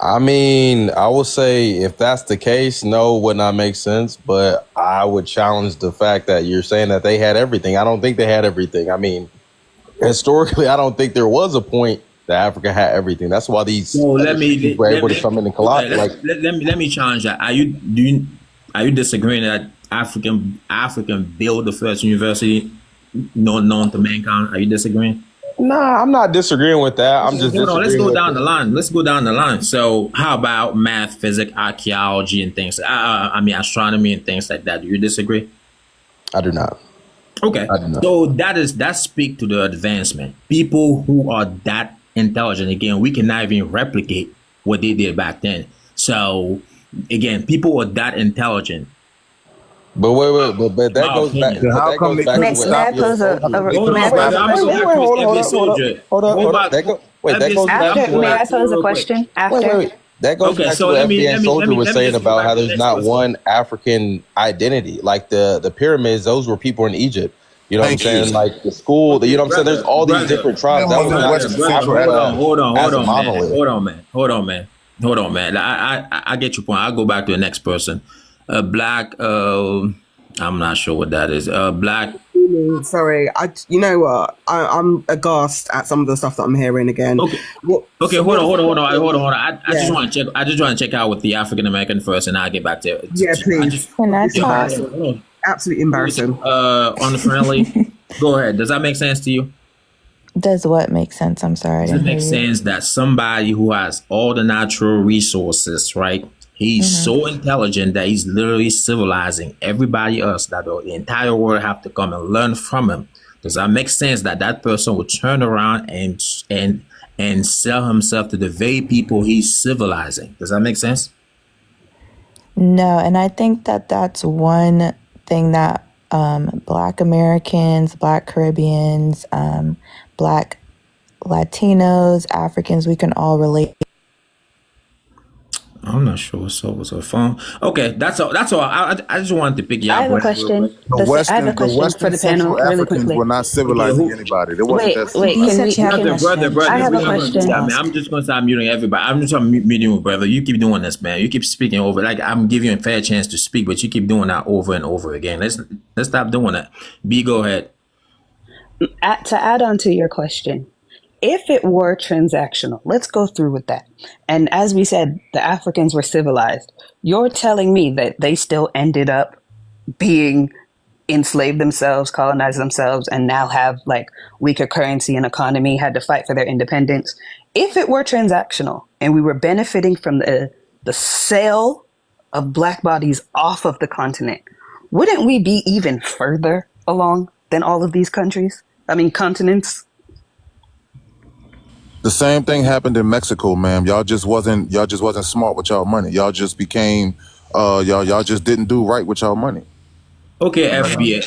I mean, I would say if that's the case, no, would not make sense. But I would challenge the fact that you're saying that they had everything. I don't think they had everything. I mean, historically, I don't think there was a point that Africa had everything. That's why these were able to come in and collide. Let me challenge that. Are you disagreeing that African built the first university known to mankind? Are you disagreeing? Nah, I'm not disagreeing with that. I'm just Hold on, let's go down the line. So how about math, physics, archaeology, and things? Astronomy and things like that. Do you disagree? I do not. Okay. So that speak to the advancement. People who are that intelligent, again, we cannot even replicate what they did back then. So again, people are that intelligent. But but that goes back. How come they couldn't stop Math was a Hold on. May I pose a question after? That goes back to what FBA Soldier was saying about how there's not one African identity. Like the pyramids, those were people in Egypt. You know what I'm saying? Like the school, you know what I'm saying? There's all these different tribes. That was Hold on, man. I get your point. I'll go back to the next person. Black, I'm not sure what that is. Black. Sorry, you know what? I'm aghast at some of the stuff that I'm hearing again. Okay, hold on. I just want to check out with the African American first, and I'll get back to it. Yeah, please. Can I talk? Absolutely embarrassing. On the friendly, go ahead. Does that make sense to you? Does what make sense? I'm sorry. Does it make sense that somebody who has all the natural resources, right? He's so intelligent that he's literally civilizing everybody else, that the entire world have to come and learn from him. Does that make sense that person would turn around and sell himself to the very people he's civilizing? Does that make sense? No, and I think that that's one thing that Black Americans, Black Caribbeans, Black Latinos, Africans, we can all relate. I'm not sure what's up with her phone. Okay, that's all. That's all. I just wanted to pick you I out. have a question. I have a question for the panel, really Africans quickly. were not civilizing anybody. They wasn't that Wait, You civilized. said you have a brother. question. I have a we're gonna- question. I mean, I'm just gonna start muting everybody. I'm just muting you, brother. You keep doing this, man. You keep speaking over. Like I'm giving you a fair chance to speak, but you keep doing that over and over again. Let's stop doing that. B, go ahead. To add on to your question, if it were transactional, let's go through with that. And as we said, the Africans were civilized. You're telling me that they still ended up being enslaved themselves, colonized themselves, and now have like weaker currency and economy, had to fight for their independence. If it were transactional and we were benefiting from the sale of black bodies off of the continent, wouldn't we be even further along than all of these continents? The same thing happened in Mexico, ma'am. Y'all just wasn't smart with y'all money. Y'all just became y'all just didn't do right with y'all money. Okay, FBA.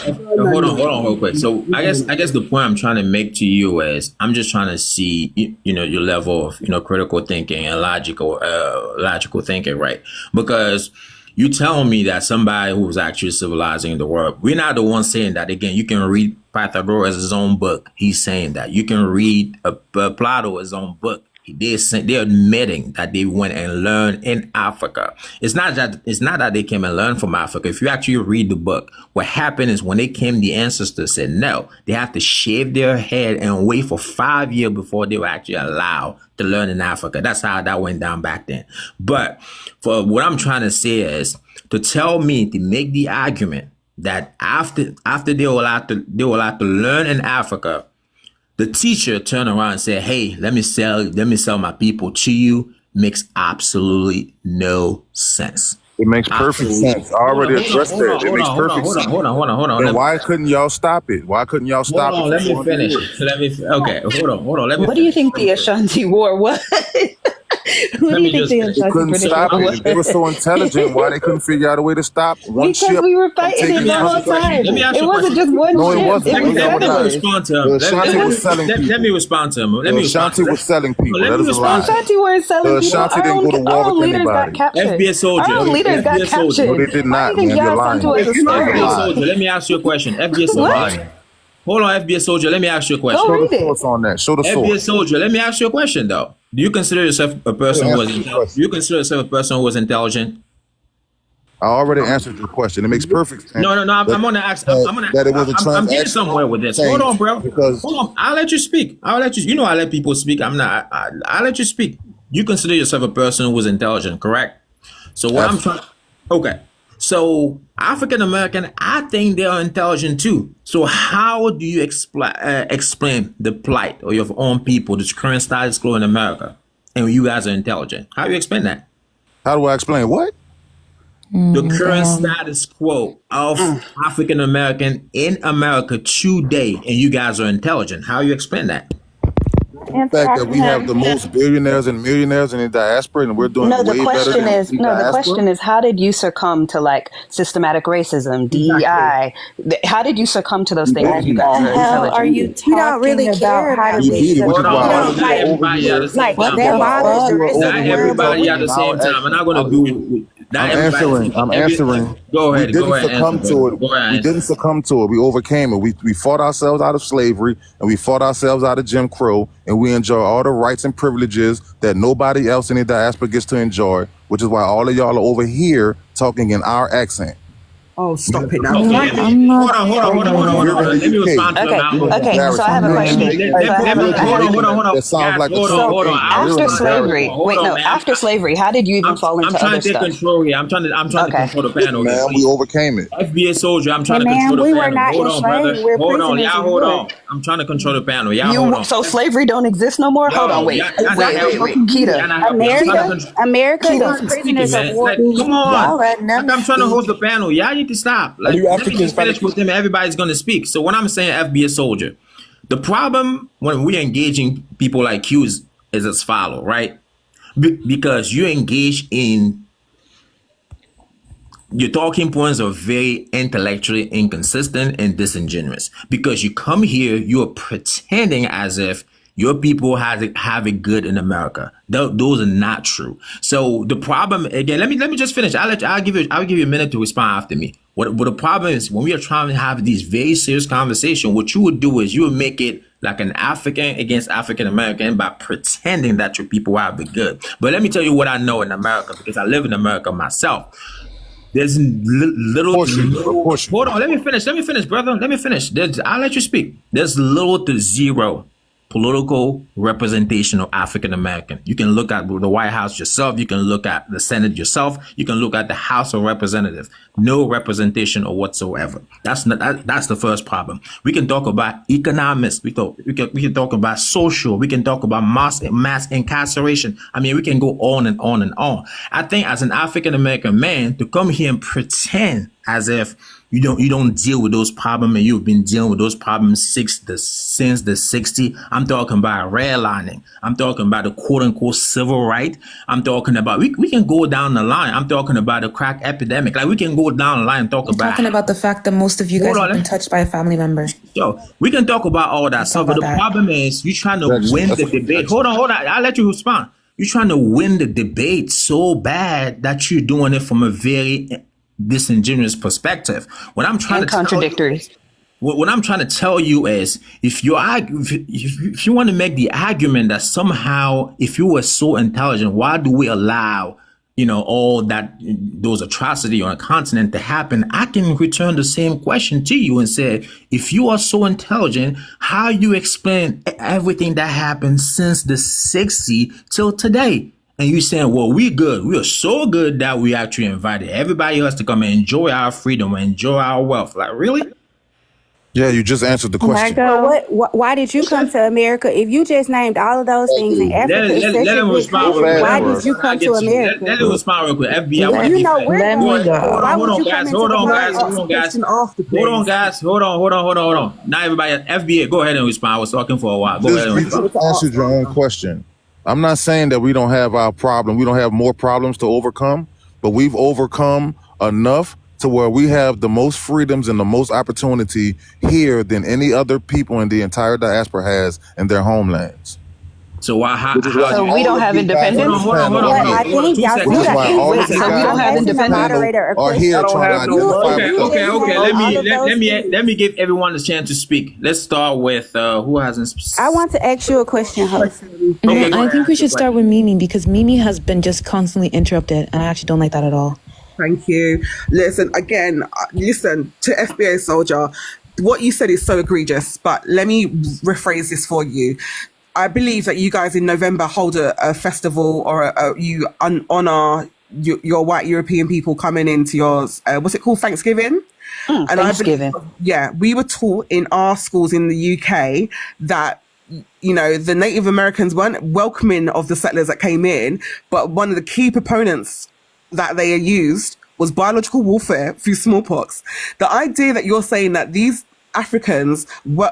Hold on, real quick. So I guess the point I'm trying to make to you is I'm just trying to see your level of critical thinking and logical thinking, right? Because you telling me that somebody who was actually civilizing the world, we're not the ones saying that. Again, you can read Pythagoras' own book. He's saying that. You can read Plato's own book. They're admitting that they went and learned in Africa. It's not that they came and learned from Africa. If you actually read the book, what happened is when they came, the ancestors said no. They have to shave their head and wait for 5 years before they were actually allowed to learn in Africa. That's how that went down back then. But for what I'm trying to say is to tell me to make the argument that after they were allowed to learn in Africa, the teacher turned around and said, "Hey, let me sell my people to you," makes absolutely no sense. It makes perfect sense. I already addressed that. It makes perfect sense. Hold on. Then why couldn't y'all stop it? Why couldn't y'all stop it? Let me finish. Okay, hold on. What do you think the Ashanti War was? What do you think the They Ashanti couldn't British stop War it. was? If they were so intelligent, why they couldn't figure out a way to stop one Because ship? we were from fighting taking it the whole Africa? time. Let me ask It you a wasn't question. just one No, it ship. wasn't. It was No, Let me not. respond to him. The Ashanti was selling Let me people. respond to him. The Ashanti was selling people. Let That me is a respond lie. The Ashanti weren't selling The people. Ashanti didn't go to war Our own with leaders got anybody. captured. FBA soldier. Our own leaders got FBA soldier. No, captured. they did Why not, do you think man. You're y'all lying. to us a You're story? FBA lying. soldier. Let me ask you a question. FBA You're soldier. lying. Hold on, FBA soldier. Let me ask you a question. Go Show read the it. source on that. Show the FBA source. soldier. Let me ask you a question though. Do you consider yourself a person who was Answer the question. Do you consider yourself a person who was intelligent? I already answered your question. It makes perfect sense. No. I'm gonna ask. That it was a I'm getting transactional somewhere with this. thing Hold on, bro. because Hold on. I'll let you speak. I'll let you. You know, I let people speak. I'll let you speak. You consider yourself a person who was intelligent, correct? So what I'm trying. Okay. So African American, I think they are intelligent too. So how do you explain the plight of your own people, this current status quo in America, and you guys are intelligent? How do you explain that? How do I explain what? The current status quo of African American in America today, and you guys are intelligent. How you explain that? The fact that we have the most billionaires and millionaires in the diaspora, and we're doing No, the way better question than is the no. The diaspora. question is, how did you succumb to like systematic racism, DEI? How did you succumb to those things? If you guys are Hell, are intelligent. you We don't really talking care about how about to We be beat it, which is Hold on, why hold all on. of Not you are over everybody at here. the same like time. what Which is why all of you are is over Not here everybody talking at the and same I'll time. I'm not gonna do. Not everybody. I'm answering. Go We ahead. didn't Go ahead. succumb Answer, to brother. it. Go ahead. We Answer. didn't succumb to it. We overcame it. We fought ourselves out of slavery, and we fought ourselves out of Jim Crow, and we enjoy all the rights and privileges that nobody else in the diaspora gets to enjoy, which is why all of y'all are over here talking in our accent. Oh, stop it now. Okay, I'm not hold on. Let me respond to him. Okay. So I have a question. Hold on. That sounds like Hold on. After slavery, man. after slavery, how did you even fall I'm into trying other to take stuff? control here. I'm trying to Okay. control the panel. Man, we overcame it. FBA soldier, I'm trying Hey, to man, control we the were panel. not Hold on, enslaved. brother. We're Hold on. prisoners Y'all of hold war. on. I'm trying to control the panel. Y'all hold on. So slavery don't exist no more? Hold on, wait. Kita. America Keep is on prisoners speaking, of war. man. Come on. Y'all letting them I'm trying to speak. host the panel. Y'all need to stop. Let me just finish with them. Everybody's going to speak. So when I'm saying FBA soldier, the problem when we engaging people like you is as follow, right? Because you engage in your talking points are very intellectually inconsistent and disingenuous. Because you come here, you are pretending as if your people have it good in America. Those are not true. So the problem again, let me just finish. I'll give you a minute to respond after me. What the problem is when we are trying to have these very serious conversations, what you would do is you would make it like an African against African American by pretending that your people have it good. But let me tell you what I know in America, because I live in America myself. There's little. Hold on, let me finish, brother. Let me finish. I'll let you speak. There's little to zero political representation of African American. You can look at the White House yourself. You can look at the Senate yourself. You can look at the House of Representatives. No representation or whatsoever. That's the first problem. We can talk about economics. We can talk about social. We can talk about mass incarceration. I mean, we can go on and on and on. I think as an African American man, to come here and pretend as if you don't deal with those problems, and you've been dealing with those problems since the 60s. I'm talking about redlining. I'm talking about the quote unquote civil right. I'm talking about we can go down the line. I'm talking about the crack epidemic. Like we can go down the line and talk about talking about the fact that most of you guys have been touched by a family member. So we can talk about all that stuff, but the problem is you're trying to win the debate. Hold on. I'll let you respond. You're trying to win the debate so bad that you're doing it from a very disingenuous perspective. What I'm trying what I'm trying to tell you is, if you want to make the argument that somehow if you were so intelligent, why do we allow all those atrocity on a continent to happen? I can return the same question to you and say, if you are so intelligent, how you explain everything that happened since the 60s till today? And you saying, well, we good. We are so good that we actually invited everybody else to come and enjoy our freedom and enjoy our wealth. Like, really? Yeah, you just answered the question. Why did you come to America? If you just named all of those things in Africa, let him respond real quick. Why did you come to America? Let him respond real quick. FBI, Hold on. Now everybody, FBA, go ahead and respond. I was talking for a while. Go ahead and respond. You answered your own question. I'm not saying that we don't have our problem. We don't have more problems to overcome, but we've overcome enough to where we have the most freedoms and the most opportunity here than any other people in the entire diaspora has in their homelands. So so we don't have independence? Hold on. I think y'all So we don't have independence. Are here trying to identify. Okay. Let me give everyone a chance to speak. Let's start with who hasn't. I want to ask you a question, host. I think we should start with Mimi, because Mimi has been just constantly interrupted, and I actually don't like that at all. Thank you. Listen to FBA Soldier. What you said is so egregious, but let me rephrase this for you. I believe that you guys in November hold a festival, or you honor your white European people coming into yours. What's it called? Thanksgiving? And Thanksgiving. We were taught in our schools in the UK that the Native Americans weren't welcoming of the settlers that came in, but one of the key proponents that they used was biological warfare through smallpox. The idea that you're saying that these Africans were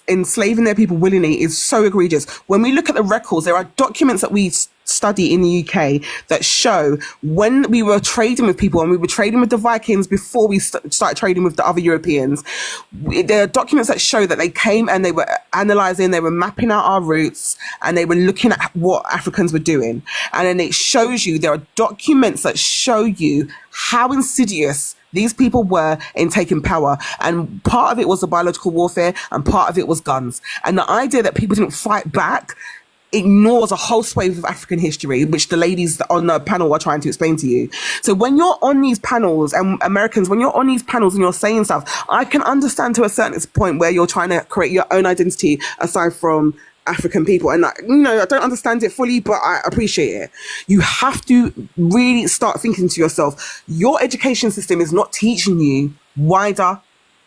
enslaving their people willingly is so egregious. When we look at the records, there are documents that we study in the UK that show when we were trading with people, and we were trading with the Vikings before we started trading with the other Europeans. There are documents that show that they came and they were analyzing, they were mapping out our routes, and they were looking at what Africans were doing. And then it shows you, there are documents that show you how insidious these people were in taking power. And part of it was the biological warfare, and part of it was guns. And the idea that people didn't fight back ignores a whole swathe of African history, which the ladies on the panel are trying to explain to you. So when you're on these panels, and Americans, when you're on these panels and you're saying stuff, I can understand to a certain point where you're trying to create your own identity aside from African people. And I don't understand it fully, but I appreciate it. You have to really start thinking to yourself, your education system is not teaching you wider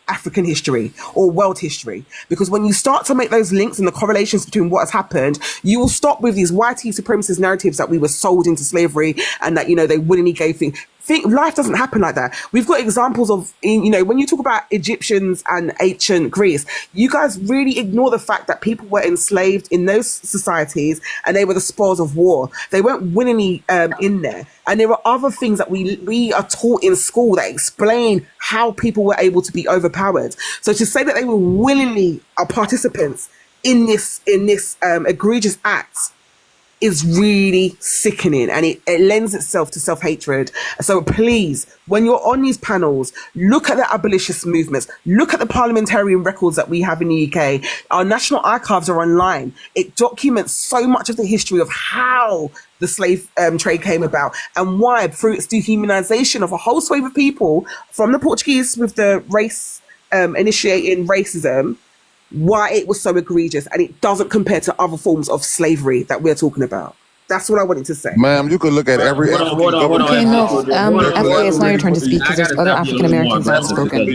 African history or world history, because when you start to make those links and the correlations between what has happened, you will stop with these white supremacist narratives that we were sold into slavery and that they willingly gave things. Life doesn't happen like that. We've got examples of, when you talk about Egyptians and ancient Greece, you guys really ignore the fact that people were enslaved in those societies and they were the spoils of war. They weren't willingly in there. And there are other things that we are taught in school that explain how people were able to be overpowered. So to say that they were willingly participants in this egregious act is really sickening, and it lends itself to self-hatred. So please, when you're on these panels, look at the abolitionist movements, look at the parliamentarian records that we have in the UK. Our national archives are online. It documents so much of the history of how the slave trade came about and why, through its dehumanization of a whole swathe of people, from the Portuguese with the race initiating racism, why it was so egregious, and it doesn't compare to other forms of slavery that we're talking about. That's what I wanted to say. Ma'am, you could look at every African government. Okay, no, FA, it's not your turn to speak because there's other African Americans that have spoken.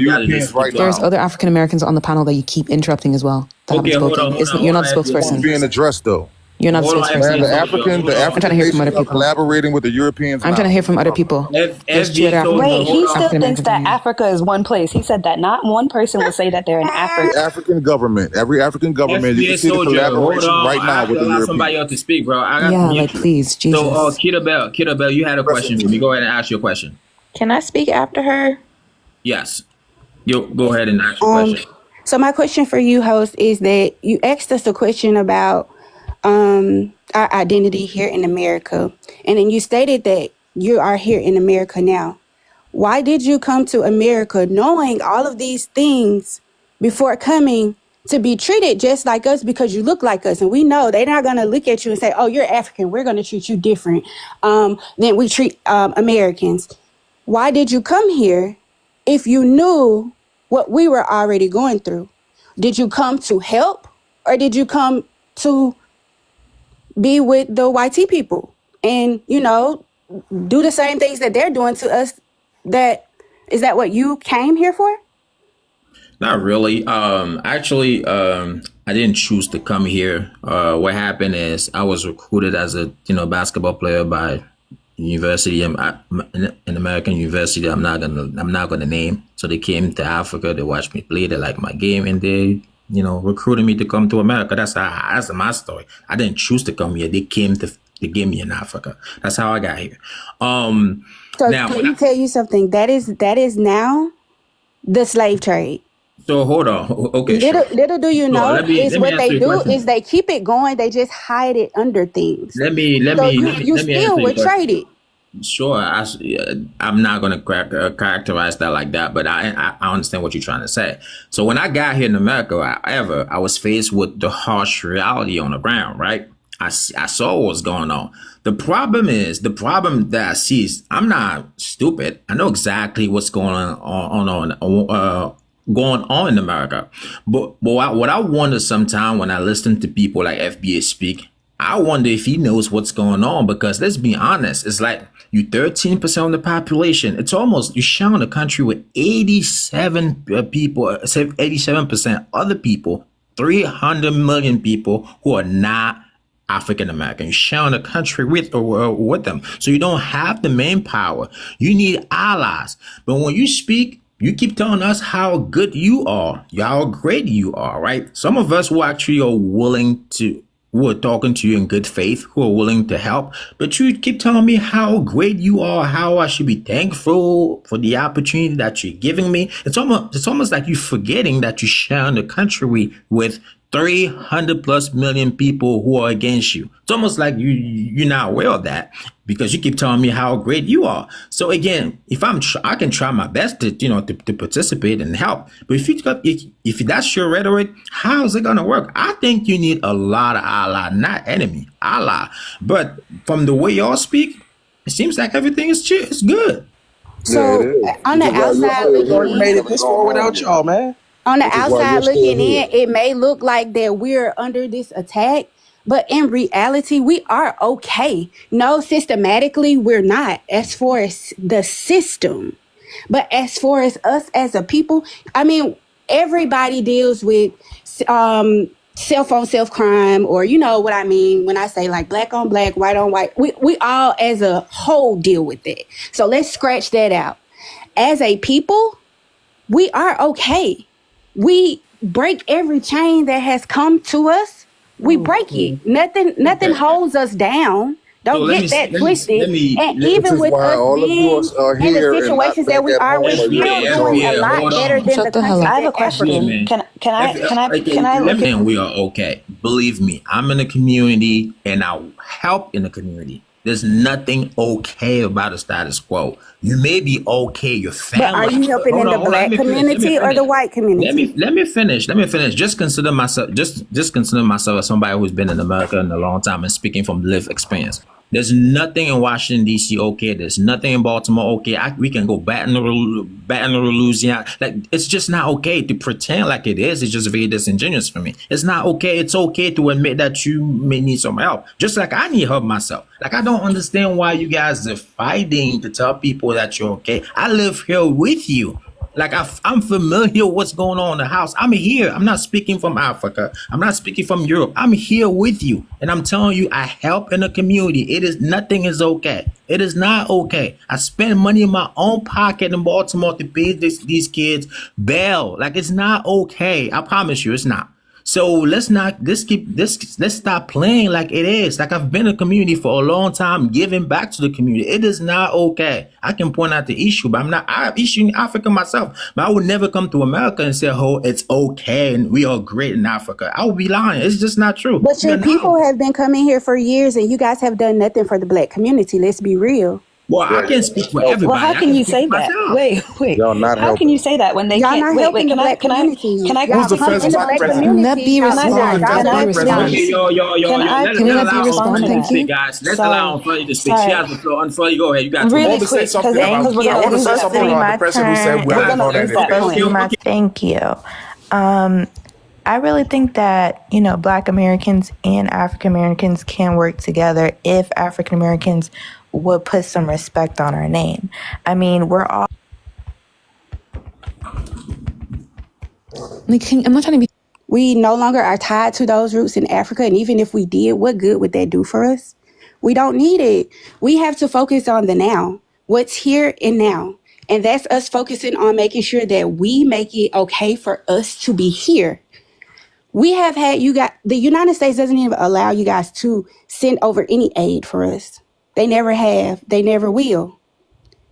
There's other African Americans on the panel that you keep interrupting as well that haven't spoken. You're not the spokesperson. Being addressed though. You're not the spokesperson. The African I'm trying to hear from other nations are people. collaborating with the Europeans. I'm trying to hear from other people. There's two other Wait, he still African thinks Americans that in here. Africa is one place. He said that not one person will say that they're in Africa. The African government, every African government, you can see the collaboration right now with the allow Europeans. somebody else to speak, bro. I got Yeah, to mute like you. please, Jesus. So, Kiddo Bell, you had a question for me. Go ahead and ask your question. Can I speak after her? Yes. You go ahead and ask your question. So my question for you, host, is that you asked us a question about our identity here in America, and then you stated that you are here in America now. Why did you come to America knowing all of these things before coming to be treated just like us because you look like us? And we know they're not going to look at you and say, oh, you're African, we're going to treat you different than we treat Americans. Why did you come here if you knew what we were already going through? Did you come to help, or did you come to be with the YT people and, you know, do the same things that they're doing to us? Is that what you came here for? Not really. Actually, I didn't choose to come here. What happened is I was recruited as a basketball player by university, an American university. I'm not gonna name. So they came to Africa. They watched me play. They liked my game, and they recruited me to come to America. That's my story. I didn't choose to come here. They came to get me in Africa. That's how I got here. So Now, let me tell you something. That is now the slave trade. so hold on. Okay, sure. Little do you know let me what answer they your do question. is they keep it going. They just hide it under things. Let me So you let me still answer were your question. traded. Sure, I'm not going to characterize that like that, but I understand what you're trying to say. So when I got here in America, I was faced with the harsh reality on the ground, right? I saw what was going on. The problem that I see is I'm not stupid. I know exactly what's going on in America. But what I wonder sometimes when I listen to people like FBA speak, I wonder if he knows what's going on, because let's be honest, it's like you 13% of the population. It's almost you're sharing a country with 87% other people, 300 million people who are not African American. You're sharing a country with them. So you don't have the manpower. You need allies. But when you speak, you keep telling us how good you are, how great you are, right? Some of us who actually are who are talking to you in good faith, who are willing to help, but you keep telling me how great you are, how I should be thankful for the opportunity that you're giving me. It's almost like you're forgetting that you're sharing the country with 300 plus million people who are against you. It's almost like you're not aware of that, because you keep telling me how great you are. So again, if I can try my best to participate and help, but if that's your rhetoric, how is it gonna work? I think you need a lot of ally, not enemy, ally. But from the way y'all speak, it seems like everything is chill. It's good. So on the outside looking in, made it this far without y'all, man. on the Which is why outside we're still looking here. in, it may look like that we're under this attack, but in reality, we are okay. No, systematically, we're not, as far as the system. But as far as us as a people, I mean, everybody deals with self-on self-crime, or you know what I mean when I say like black on black, white on white. We all as a whole deal with it. So let's scratch that out. As a people, we are okay. We break every chain that has come to us. We break it. Nothing holds us down. Don't let get that me twisted. let me And let me This even is with why us all of being us are in the here and not situations that back we at are, home we're like still Ricky doing a Bobby. lot hold better on. than the Shut the hell countries up. I have a that Yeah, question. Africa. man. Can I Let look me at? and we are okay. Believe me, I'm in the community and I help in the community. There's nothing okay about the status quo. You may be okay, your But are family. you helping in the Hold on. Let black me finish. Let me community or finish. the white community? Let me finish. Let me finish. Just consider myself just consider myself as somebody who's been in America in a long time and speaking from lived experience. There's nothing in Washington D.C. okay. There's nothing in Baltimore okay. We can go Baton Rouge, Louisiana. Like it's just not okay to pretend like it is. It's just very disingenuous for me. It's not okay. It's okay to admit that you may need some help. Just like I need help myself. Like I don't understand why you guys are fighting to tell people that you're okay. I live here with you. Like I'm familiar with what's going on in the house. I'm here. I'm not speaking from Africa. I'm not speaking from Europe. I'm here with you, and I'm telling you, I help in the community. Nothing is okay. It is not okay. I spend money in my own pocket in Baltimore to pay these kids bail. Like it's not okay. I promise you, it's not. So let's stop playing like it is. Like I've been in the community for a long time, giving back to the community. It is not okay. I can point out the issue, but I have issue in Africa myself. But I would never come to America and say, oh, it's okay and we are great in Africa. I would be lying. It's just not true. But your people have been coming here for years and you guys have done nothing for the black community. Let's be real. Well, I can't speak for everybody. Well, how can you say that? Wait. Y'all not How helping. can you say that when they Y'all can't? not Wait, helping the black can I community. can I Y'all Who's the come first in the black black president? community? Let be Can I respond. can Let I be respond. Okay, Can I let's Can we let allow be respond? Unfunny to Thank speak, you. guys. Let's Sorry. allow Unfunny to speak. She Sorry. has the floor. Unfunny, go ahead. You got I two want Really to say quick, something because about. we're I gonna want to lose say that something point. about the president who said we We're are gonna not lose that educated. point. Thank you. I really think that, Black Americans and African Americans can work together if African Americans would put some respect on our name. I mean, we're all. Like, I'm not trying to be. We no longer are tied to those roots in Africa. And even if we did, what good would that do for us? We don't need it. We have to focus on the now, what's here and now. And that's us focusing on making sure that we make it okay for us to be here. We have had the United States doesn't even allow you guys to send over any aid for us. They never have. They never will.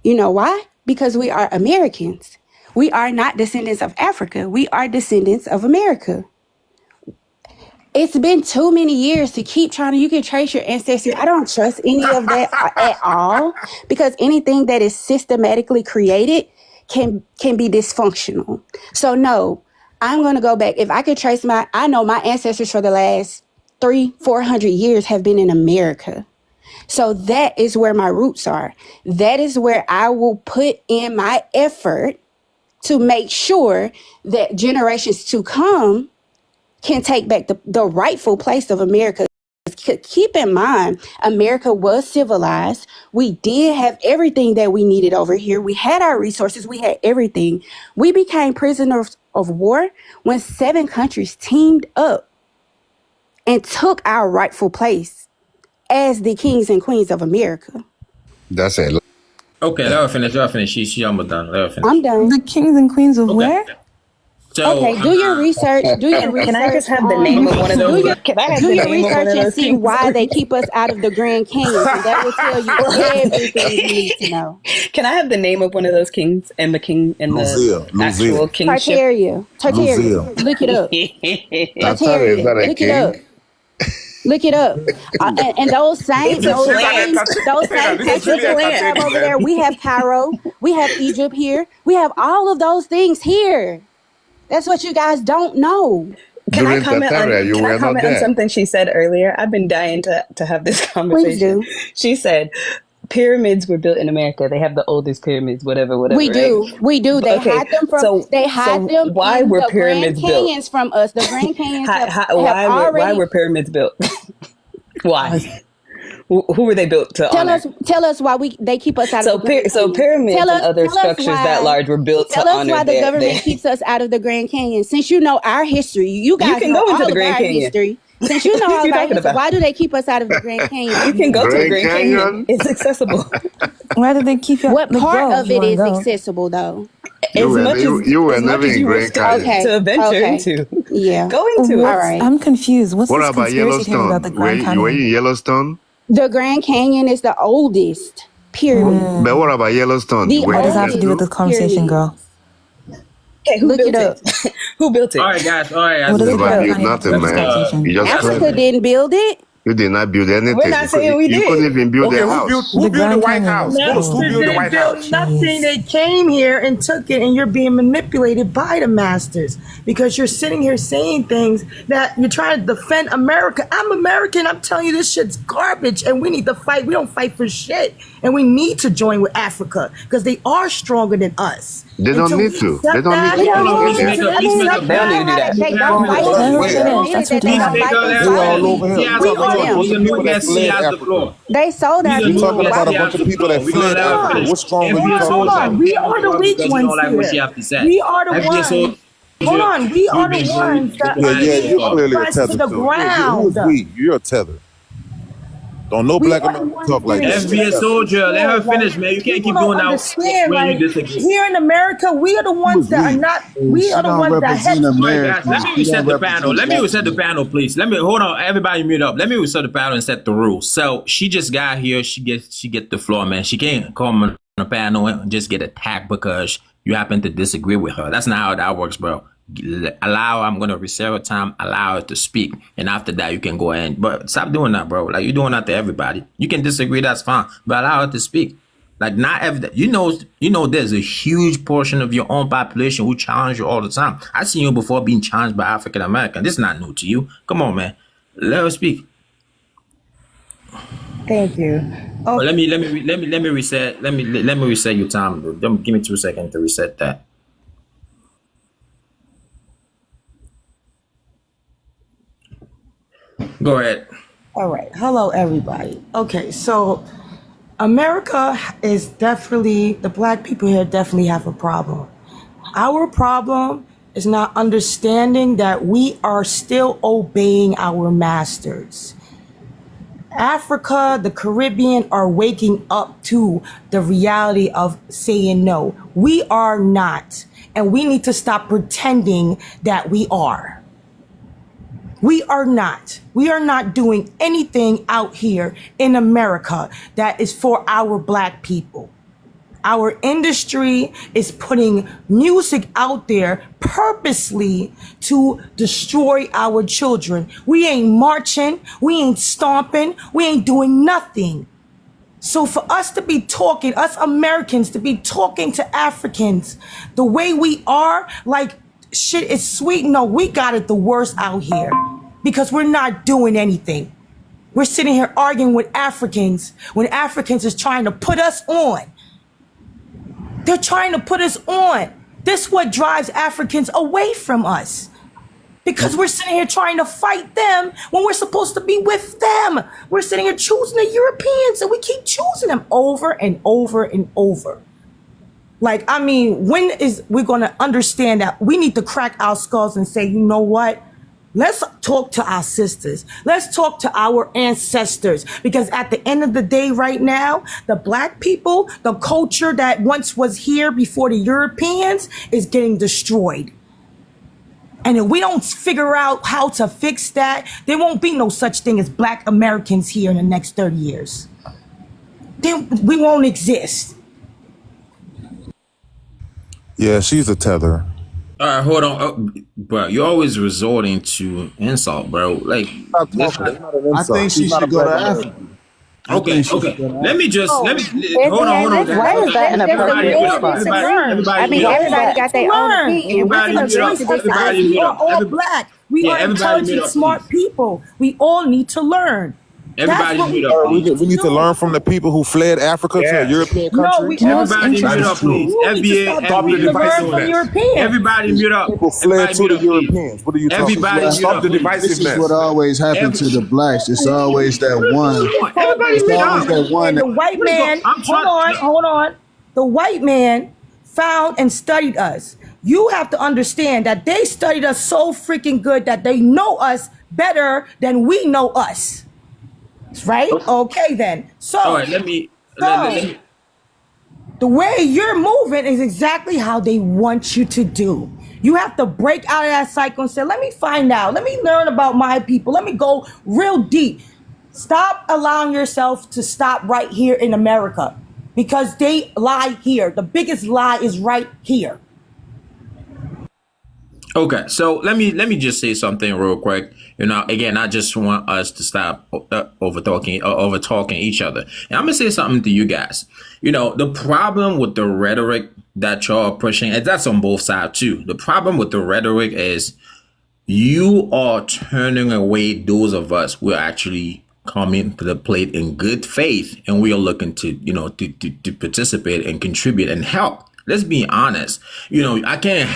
You know why? Because we are Americans. We are not descendants of Africa. We are descendants of America. It's been too many years to keep you can trace your ancestry. I don't trust any of that at all because anything that is systematically created can be dysfunctional. So no, I'm going to go back. If I could trace I know my ancestors for the last 300-400 years have been in America. So that is where my roots are. That is where I will put in my effort to make sure that generations to come can take back the rightful place of America. Keep in mind, America was civilized. We did have everything that we needed over here. We had our resources. We had everything. We became prisoners of war when 7 countries teamed up and took our rightful place as the kings and queens of America. That's it. Okay, let her finish. Let her finish. She almost done. Let her finish. I'm done. The kings and queens of where? So, Okay, do your research. Do your research. Can I just have the name of one of those? Can I have Do the your name of one research of and those see kings? why they keep us out of the Grand Canyon. And that will tell you everything you need to know. Can I have the name of one of those kings and the king and the actual kingship? Tartaria. Look it up. Tartaria, is that a Look king? it up. Look it up. And those same It's a plant. countries that we have over there, we have Cairo, we have Egypt here, we have all of those things here. That's what you guys don't know. Can I comment you were not on there. something she said earlier? I've been dying to have this conversation. Please do. She said pyramids were built in America. They have the oldest pyramids, whatever. We do. Right? We do. They Okay, hide them from. so- They hide so them. why in were the pyramids Grand built? Canyons from us? The Grand Canyons have Why already. were pyramids built? Why? Who were they built to honor? Tell us why they keep us out So of the Grand Canyon. pyramids Tell us- and other tell us structures why- that large were built to Tell us honor why the their- government their- keeps us out of the Grand Canyon. Since you know our history, you guys can know go into all the of Grand our Canyon. history. Since you know What are all you of our talking history, about? why do they keep us out of the Grand Canyon? You can go to the Grand Grand Canyon. Canyon? It's accessible. Why do they keep you? What like, part go, of you it wanna is go. accessible, though? You were As much never as in you were Grand Canyon. Okay. to venture Okay. into. Yeah. Go into All it. right. I'm confused. What's What this about conspiracy theory about the Yellowstone? Grand Were you Canyon? in Yellowstone? The Grand Canyon is the oldest pyramid. But what about Yellowstone? The What does that have to do with oldest this conversation, pyramid. girl? Okay, who Look built it up. it? Who built it? All right, guys. All right, What guys. does it Nobody have built to do with nothing, this man. conversation? You just Africa claimed it. didn't build it. You did not build anything. We're not saying we You did. couldn't even build Okay, a who house. built The the Grand White Canyon. House? Oh, Who built the White House? Nothing. They came here and took it, and you're being manipulated by the masters because you're sitting here saying things that you're trying to defend America. I'm American. I'm telling you, this shit's garbage, and we need to fight. We don't fight for shit, and we need to join with Africa because they are stronger than us. They don't Until need we to. accept They don't that, need to. we Hold on, don't Peacemaker, need to Peacemaker. accept They don't need to do that. They don't fight Wait, them. wait, They wait. admitted that they don't Peacemaker, fight let them. They all her over finish. here. She has We the talking floor. about She's a the new people that guest. She fled has the Africa. floor. They sold She's our a You're new talking guest. about She a has bunch the of people floor. that We're gonna fled let her Africa. finish. What's stronger you FBS talking Hold about? on, we are the weak because you ones don't like what she here. have to say. We are the FBS ones. Hold on, we are the ones that Yeah, are yeah, being you're clearly a oppressed to tether the too. Who ground. is we? You're a tether. Don't no We black are the American ones talk like getting that. FBS soldier, let her finish, man. You can't people keep don't doing that understand. when you Like disagree. here in America, we are the ones that are not. We She are the don't ones that head. represent All right, America. guys, let me She reset don't the panel. represent Let me black reset the people. panel, please. Let me hold on. Everybody mute up. Let me reset the panel and set the rules. So she just got here. She get the floor, man. She can't come on the panel and just get attacked because you happen to disagree with her. That's not how that works, bro. I'm gonna reset her time. Allow her to speak, and after that, you can go ahead. But stop doing that, bro. Like you're doing that to everybody. You can disagree. That's fine, but allow her to speak. Like not every, you know, there's a huge portion of your own population who challenge you all the time. I seen you before being challenged by African American. This is not new to you. Come on, man. Let her speak. Thank you. But let me reset. Let me reset your time, bro. Give me 2 seconds to reset that. Go ahead. All right. Hello, everybody. Okay, so America is definitely, the black people here definitely have a problem. Our problem is not understanding that we are still obeying our masters. Africa, the Caribbean are waking up to the reality of saying no. We are not, and we need to stop pretending that we are. We are not. We are not doing anything out here in America that is for our black people. Our industry is putting music out there purposely to destroy our children. We ain't marching. We ain't stomping. We ain't doing nothing. So for us to be talking, us Americans to be talking to Africans the way we are, like shit is sweet. No, we got it the worst out here because we're not doing anything. We're sitting here arguing with Africans when Africans is trying to put us on. They're trying to put us on. This is what drives Africans away from us. Because we're sitting here trying to fight them when we're supposed to be with them. We're sitting here choosing the Europeans and we keep choosing them over and over and over. Like, I mean, when is we going to understand that we need to crack our skulls and say, you know what? Let's talk to our sisters. Let's talk to our ancestors. Because at the end of the day right now, the black people, the culture that once was here before the Europeans is getting destroyed. And if we don't figure out how to fix that, there won't be no such thing as black Americans here in the next 30 years. Then we won't exist. Yeah, she's a tether. All right, hold on, bro. You're always resorting to insult, bro. Like, Stop talking. It's not an I insult. think she She's not a should go to black Africa. American. okay. Let me just hold on. Why is that an appropriate response? I mean, everybody got their own opinion. We can agree to disagree. We are all black. We are intelligent, smart people. We all need to learn. Everybody That's what mute up, please. We need to learn from the people who fled Africa to a European No, country. we all Everybody mute up, please. Stop the divisiveness. Europeans. Everybody mute up. People fled to the Europeans. What are you talking Everybody about? mute Stop up, the please. This is divisiveness. what always happened to the blacks. It's always that one. Everybody It's mute always up. that one. The white man, I'm trying- hold on. The white man found and studied us. You have to understand that they studied us so freaking good that they know us better than we know us. Right? Okay, then. So, All right, let me. the way you're moving is exactly how they want you to do. You have to break out of that cycle and say, let me find out. Let me learn about my people. Let me go real deep. Stop allowing yourself to stop right here in America because they lie here. The biggest lie is right here. Okay, so let me just say something real quick. Again, I just want us to stop over talking each other. And I'm gonna say something to you guys. The problem with the rhetoric that y'all are pushing, and that's on both sides too. The problem with the rhetoric is you are turning away those of us who are actually coming to the plate in good faith, and we are looking to to participate and contribute and help. Let's be honest. I can't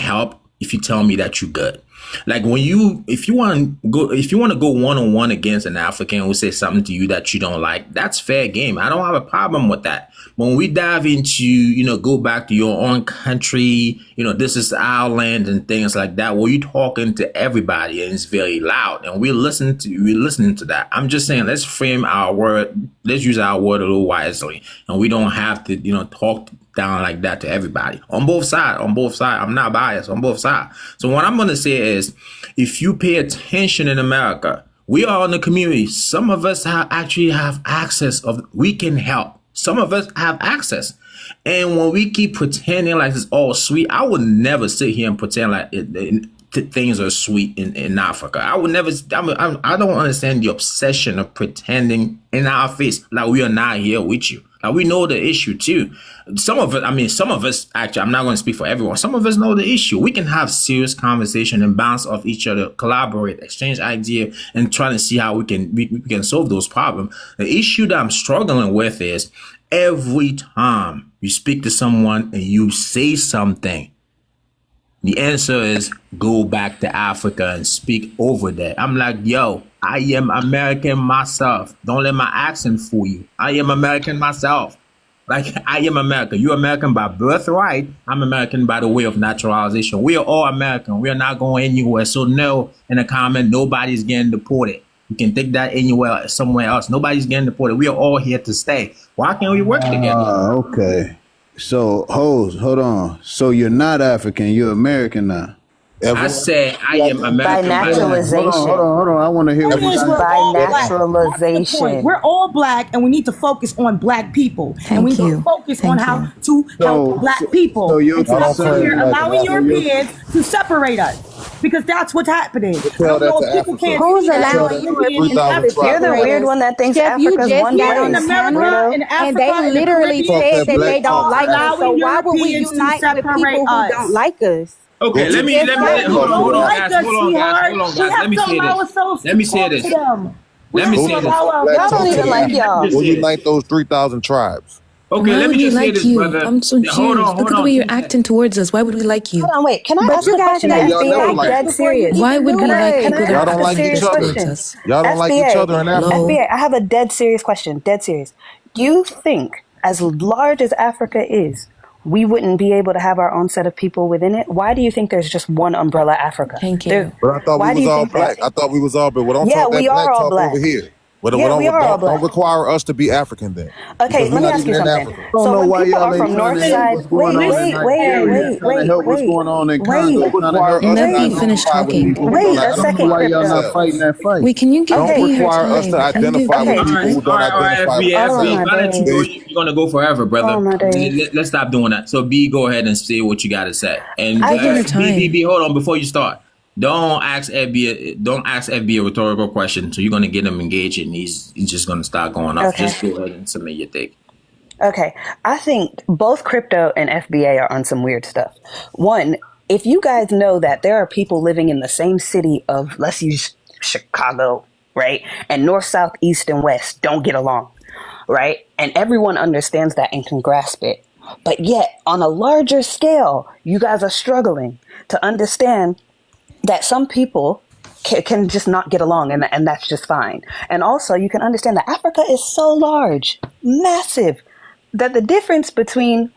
help if you tell me that you're good. Like if you want to go one-on-one against an African who says something to you that you don't like, that's fair game. I don't have a problem with that. When we dive into, go back to your own country, this is our land and things like that, where you're talking to everybody and it's very loud and we're listening to that. I'm just saying, let's frame our word. Let's use our word a little wisely, and we don't have to, talk down like that to everybody on both sides. I'm not biased on both sides. So what I'm going to say is, if you pay attention in America, we are in the community. Some of us actually have access we can help. Some of us have access. And when we keep pretending like it's all sweet, I would never sit here and pretend like things are sweet in Africa. I would never. I don't understand the obsession of pretending in our face like we are not here with you. Like, we know the issue too. Some of us, actually, I'm not going to speak for everyone. Some of us know the issue. We can have serious conversation and bounce off each other, collaborate, exchange idea, and try to see how we can solve those problems. The issue that I'm struggling with is every time you speak to someone and you say something, the answer is go back to Africa and speak over there. I'm like, yo, I am American myself. Don't let my accent fool you. I am American myself. Like, I am American. You're American by birthright. I'm American by the way of naturalization. We are all American. We are not going anywhere. So no, in the comment, nobody's getting deported. You can take that anywhere, somewhere else. Nobody's getting deported. We are all here to stay. Why can't we work together? Okay. So, hold on. So you're not African. You're American now. I said I am American by naturalization. Hold on. I want to hear what you say. By naturalization. We're all black, and we need to focus on black people. And we need to focus on how to help black people. So you're allowing Europeans to separate us. Because that's what's happening. Who's allowing Europeans to separate? You're the weird one that thinks Africa's one in America, and they literally said that they don't like us. So why would we unite with people who don't like us? Okay, let me hold on, guys. Let me say this. Y'all don't even like y'all. We'll unite those 3,000 tribes. Okay, Why let would me we just say like this, you? brother. I'm so curious. Look at the way you're acting towards us. Why would we like you? Hold on, wait. Can I ask a question? I'm dead serious. Why would we like people that Y'all don't like each other. Y'all don't like each other in Africa. FBA, I have a dead serious question. Dead serious. You think, as large as Africa is, we wouldn't be able to have our own set of people within it? Why do you think there's just one umbrella Africa? Thank you. But I thought we was all black. I thought we was all black. Well, don't talk that black talk over here. Don't require us to be African then. Okay, let me ask you something. So when people are from North Side, wait. What's going on in Congo? Let me finish talking. Wait a second. Why y'all not fighting that fight? Wait, can you give Don't me her require us to time? identify with people who don't identify with us. You're gonna go forever, brother. Let's stop doing that. So B, go ahead and say what you gotta say. And B, hold on before you start. Don't ask FB a rhetorical question. So you're gonna get him engaged, and he's just gonna start going off. Okay. Just go ahead and submit your thing. Okay, I think both crypto and FBA are on some weird stuff. One, if you guys know that there are people living in the same city of, let's use Chicago, right? And north, south, east, and west don't get along, right? And everyone understands that and can grasp it. But yet, on a larger scale, you guys are struggling to understand that some people can just not get along, and that's just fine. And also, you can understand that Africa is so large, massive, that the difference between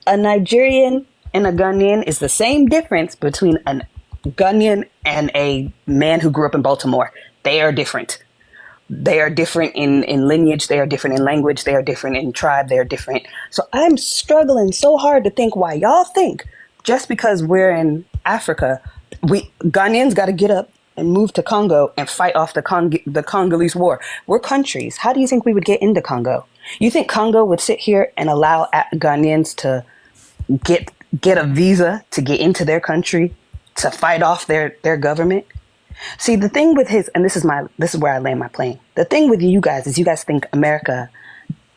a Nigerian and a Ghanaian is the same difference between a Ghanaian and a man who grew up in Baltimore. They are different. They are different in lineage. They are different in language. They are different in tribe. They are different. So I'm struggling so hard to think why y'all think just because we're in Africa, Ghanaians got to get up and move to Congo and fight off the Congolese war. We're countries. How do you think we would get into Congo? You think Congo would sit here and allow Ghanaians to get a visa to get into their country to fight off their government? See, the thing with and this is where I land my plane. The thing with you guys is you guys think America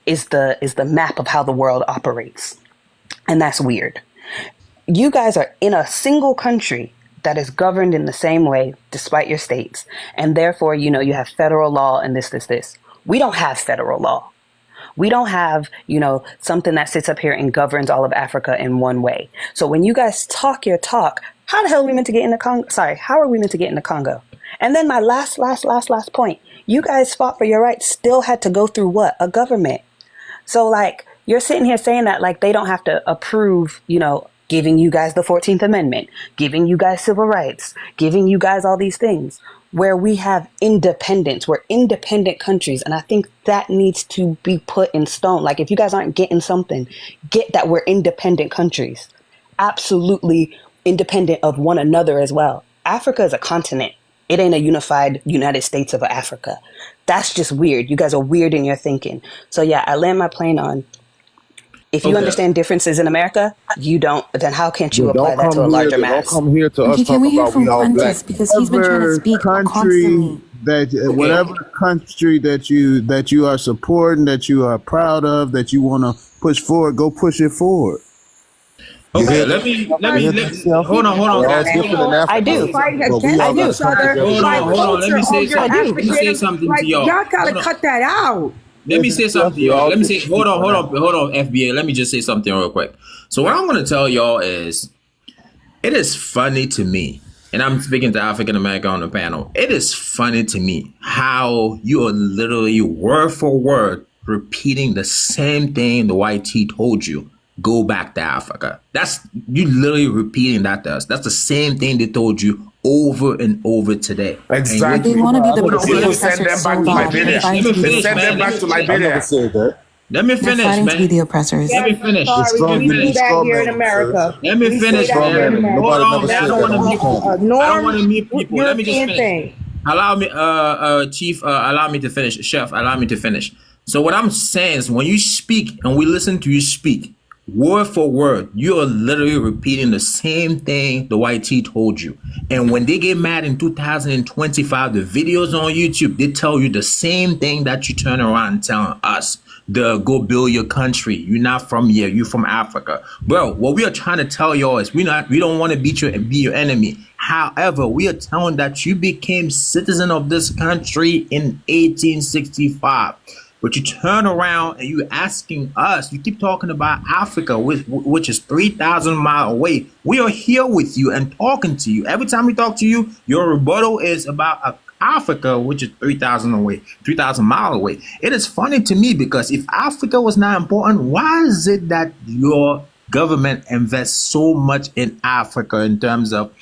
is the map of how the world operates. And that's weird. You guys are in a single country that is governed in the same way despite your states. And therefore, you have federal law and this. We don't have federal law. We don't have, something that sits up here and governs all of Africa in one way. So when you guys talk your talk, how the hell are we meant to get into Congo? Sorry, how are we meant to get into Congo? And then my last point. You guys fought for your rights, still had to go through what? A government. So like, you're sitting here saying that like they don't have to approve, giving you guys the 14th Amendment, giving you guys civil rights, giving you guys all these things where we have independence. We're independent countries. And I think that needs to be put in stone. Like if you guys aren't getting something, get that we're independent countries, absolutely independent of one another as well. Africa is a continent. It ain't a unified United States of Africa. That's just weird. You guys are weird in your thinking. So yeah, I land my plane on, if you understand differences in America, you don't, then how can't you apply that to a larger mass? Don't come here to us Okay, can talk we hear about from we all black. Prentice because he's been trying to speak constantly. Whatever country that you are supporting, that you are proud of, that you want to push forward, go push it forward. Okay, let me hold on, guys. I do. Fighting against each other. Hold on. Let me say something to y'all. Y'all gotta cut that out. Let me say something to y'all. Hold on, FBA. Let me just say something real quick. So what I'm gonna tell y'all is, it is funny to me, and I'm speaking to African American on the panel. It is funny to me how you are literally word for word repeating the same thing the white T told you. Go back to Africa. That's you literally repeating that to us. That's the same thing they told you over and over today. Exactly. They want to be the People send them back to Liberia. Send them back to Liberia. Let me finish, fighting man. to be the oppressors. Let me finish. Sorry, we do that here in America. Let me finish, man. Hold on, man. I don't want to mute people. I don't want to mute people. Let me just finish. Allow me, Chief. Allow me to finish. Chef, allow me to finish. So what I'm saying is, when you speak and we listen to you speak, word for word, you are literally repeating the same thing the white T told you. And when they get mad in 2025, the videos on YouTube, they tell you the same thing that you turn around and telling us. Go build your country. You're not from here. You're from Africa. Bro, what we are trying to tell y'all is we don't want to be your enemy. However, we are telling that you became citizen of this country in 1865. But you turn around and you asking us, you keep talking about Africa, which is 3,000 miles away. We are here with you and talking to you. Every time we talk to you, your rebuttal is about Africa, which is 3,000 miles away. It is funny to me because if Africa was not important, why is it that your government invests so much in Africa in terms of,